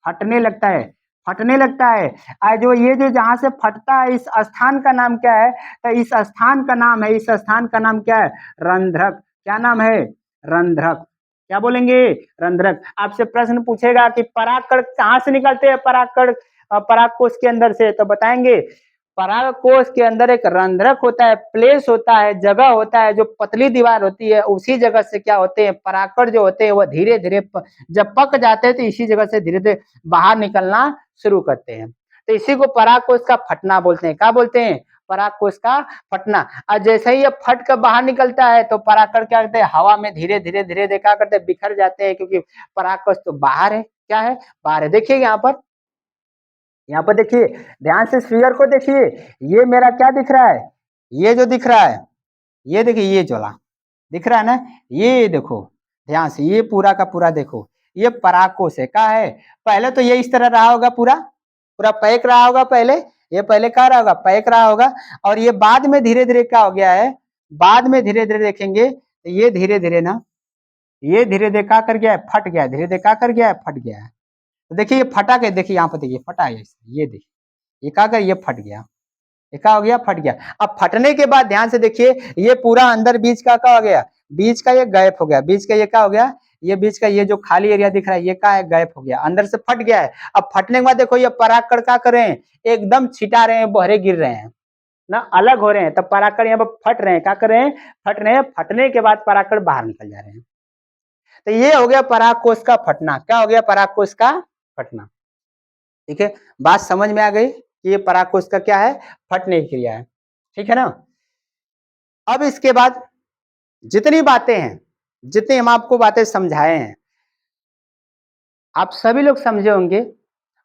फटने लगता है, फटने लगता है। आज जो ये जो जहां से फटता है इस स्थान का नाम क्या है, तो इस स्थान का नाम है, इस स्थान का नाम क्या है रंध्रक, क्या नाम है रंध्रक, क्या बोलेंगे रंध्रक। आपसे प्रश्न पूछेगा कि परागकण कहाँ से निकलते हैं, परागकण परागकोश के अंदर से, तो बताएंगे परागकोश के अंदर एक रंध्रक होता है, प्लेस होता है, जगह होता है, जो पतली दीवार होती है उसी जगह से क्या होते हैं परागकण जो होते हैं वो धीरे धीरे जब पक जाते हैं तो इसी जगह से धीरे धीरे बाहर निकलना शुरू करते हैं। तो इसी को परागकोश का फटना बोलते हैं, क्या बोलते हैं परागकोश का फटना। और जैसे ही ये फट कर बाहर निकलता है तो परागकण क्या करते हैं हवा में धीरे धीरे धीरे धीरे क्या करते हैं बिखर जाते हैं, क्योंकि परागकोश तो बाहर है, क्या है बाहर है। देखिए यहाँ पर, यहाँ पर देखिए ध्यान से फिगर को देखिए, ये मेरा क्या दिख रहा है, ये जो दिख रहा है, ये देखिए ये जोला दिख रहा है ना, ये देखो ध्यान से, ये पूरा का पूरा देखो, ये परागकोश है, क्या है पहले तो ये इस तरह रहा होगा, पूरा पूरा पैक रहा होगा पहले, ये पहले क्या रहा होगा पैक रहा होगा, और ये बाद में धीरे धीरे क्या हो गया है, बाद में धीरे धीरे देखेंगे तो ये धीरे धीरे ना, ये धीरे धीरे क्या कर गया है फट गया है, धीरे धीरे क्या कर गया है फट गया है। तो देखिए ये फटा के देखिए यहाँ पर देखिए फटा है, ये देखिए ये क्या कर ये फट गया, ये क्या हो गया फट गया। अब फटने के बाद ध्यान से देखिए ये पूरा अंदर बीच का क्या हो गया, बीच का ये गैप हो गया, बीच का ये क्या हो गया, ये बीच का ये जो खाली एरिया दिख रहा है ये क्या है गैप हो गया, अंदर से फट गया है। अब फटने के बाद देखो ये परागकण क्या कर रहे हैं एकदम छिटा रहे हैं, बहरे गिर रहे हैं ना, अलग हो रहे हैं, तब परागकण यहाँ पर फट रहे हैं, क्या कर रहे हैं फट रहे हैं, फटने के बाद परागकण बाहर निकल जा रहे हैं। तो ये हो गया परागकोश का फटना, क्या हो गया परागकोश का फटना, ठीक है। बात समझ में आ गई कि ये परागकोश का क्या है फटने की क्रिया है, ठीक है ना। अब इसके बाद जितनी बातें हैं, जितनी हम आपको बातें समझाए हैं आप सभी लोग समझे होंगे,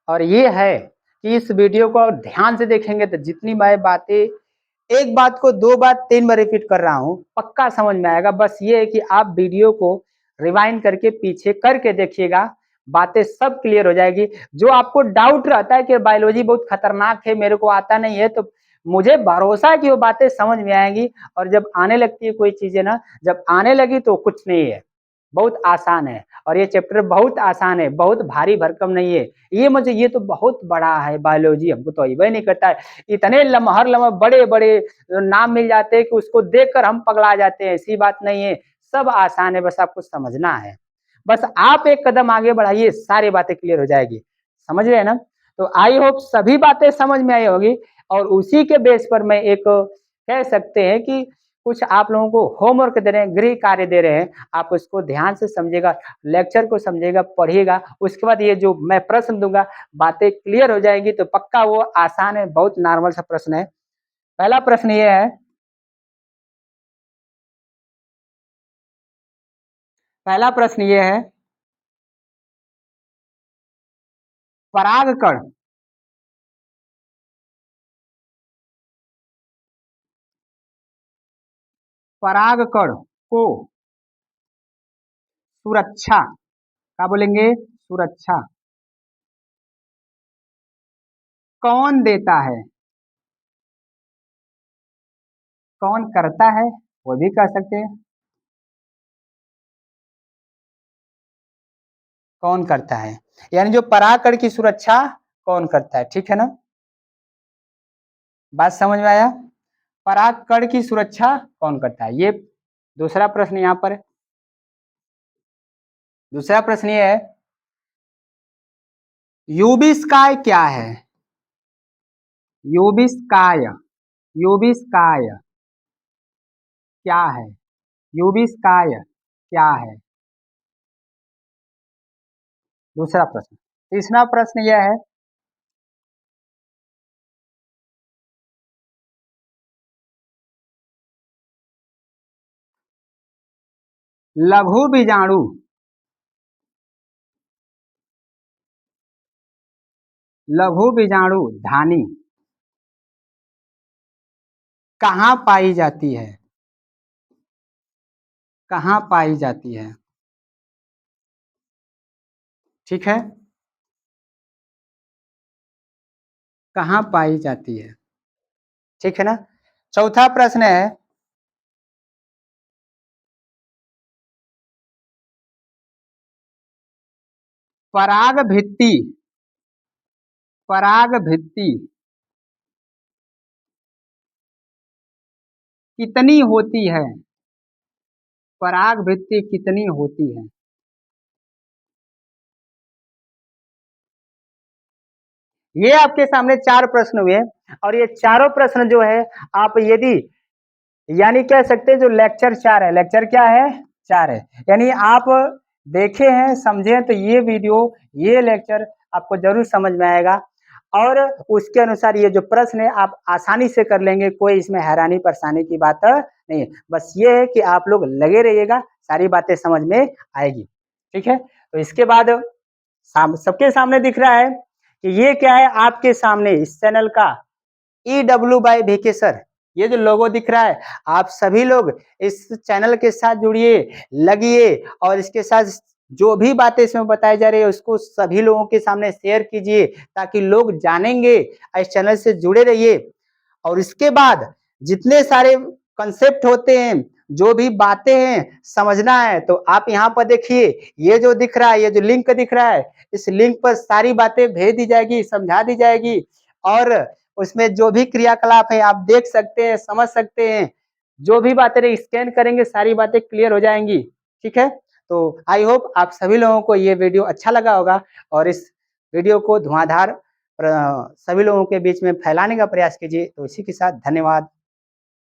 और ये है कि इस वीडियो को ध्यान से देखेंगे तो जितनी मैं बातें एक बात को 2 बार 3 बार रिपीट कर रहा हूँ पक्का समझ में आएगा। बस ये है कि आप वीडियो को रिवाइंड करके पीछे करके देखिएगा, बातें सब क्लियर हो जाएगी। जो आपको डाउट रहता है कि बायोलॉजी बहुत खतरनाक है मेरे को आता नहीं है, तो मुझे भरोसा है कि वो बातें समझ में आएंगी, और जब आने लगती है कोई चीजें ना, जब आने लगी तो कुछ नहीं है, बहुत आसान है, और ये चैप्टर बहुत आसान है, बहुत भारी भरकम नहीं है। ये मुझे ये तो बहुत बड़ा है बायोलॉजी, हमको तो अइबे नहीं करता है, इतने लमहर लमहर बड़े बड़े नाम मिल जाते हैं कि उसको देखकर हम पगला जाते हैं, ऐसी बात नहीं है, सब आसान है, बस आपको समझना है। बस आप एक कदम आगे बढ़ाइए सारी बातें क्लियर हो जाएगी, समझ रहे हैं ना। तो आई होप सभी बातें समझ में आई होगी, और उसी के बेस पर मैं एक कह सकते हैं कि कुछ आप लोगों को होमवर्क दे रहे हैं, गृह कार्य दे रहे हैं, आप उसको ध्यान से समझिएगा, लेक्चर को समझिएगा, पढ़िएगा, उसके बाद ये जो मैं प्रश्न दूंगा बातें क्लियर हो जाएगी, तो पक्का वो आसान है, बहुत नॉर्मल सा प्रश्न है। पहला प्रश्न ये है, पहला प्रश्न ये है, परागकण परागकण को सुरक्षा, क्या बोलेंगे सुरक्षा कौन देता है, कौन करता है, वो भी कह सकते हैं। कौन करता है, यानी जो परागकण की सुरक्षा कौन करता है, ठीक है ना। बात समझ में आया। परागकण की सुरक्षा कौन करता है, ये दूसरा प्रश्न यहाँ पर है। दूसरा प्रश्न ये है, यूबिस्काय क्या है। यूबिस्काय, यूबिस्काय क्या है, यूबिस्काय क्या है। दूसरा प्रश्न। तीसरा प्रश्न यह है, लघु बीजाणु, लघु बीजाणु धानी कहाँ पाई जाती है, कहाँ पाई जाती है, ठीक है, कहाँ पाई जाती है, ठीक है ना। चौथा प्रश्न है, पराग भित्ति, पराग भित्ति कितनी होती है, पराग भित्ति कितनी होती है। ये आपके सामने चार प्रश्न हुए, और ये चारों प्रश्न जो है आप यदि यानी कह सकते हैं जो लेक्चर 4 है, लेक्चर क्या है 4 है, यानी आप देखे हैं समझे हैं तो ये वीडियो ये लेक्चर आपको जरूर समझ में आएगा, और उसके अनुसार ये जो प्रश्न है आप आसानी से कर लेंगे, कोई इसमें हैरानी परेशानी की बात नहीं है। बस ये है कि आप लोग लगे रहिएगा, सारी बातें समझ में आएगी, ठीक है। तो इसके बाद सबके सामने दिख रहा है कि ये क्या है, आपके सामने इस चैनल का EW बाय VK सर, ये जो लोगो दिख रहा है, आप सभी लोग इस चैनल के साथ जुड़िए, लगिए, और इसके साथ जो भी बातें इसमें बताई जा रही है उसको सभी लोगों के सामने शेयर कीजिए, ताकि लोग जानेंगे, इस चैनल से जुड़े रहिए। और इसके बाद जितने सारे कंसेप्ट होते हैं, जो भी बातें हैं समझना है, तो आप यहाँ पर देखिए, ये जो दिख रहा है, ये जो लिंक दिख रहा है, इस लिंक पर सारी बातें भेज दी जाएगी, समझा दी जाएगी, और उसमें जो भी क्रियाकलाप है आप देख सकते हैं, समझ सकते हैं, जो भी बातें स्कैन करेंगे सारी बातें क्लियर हो जाएंगी, ठीक है। तो आई होप आप सभी लोगों को ये वीडियो अच्छा लगा होगा, और इस वीडियो को धुआंधार सभी लोगों के बीच में फैलाने का प्रयास कीजिए। तो इसी के साथ धन्यवाद।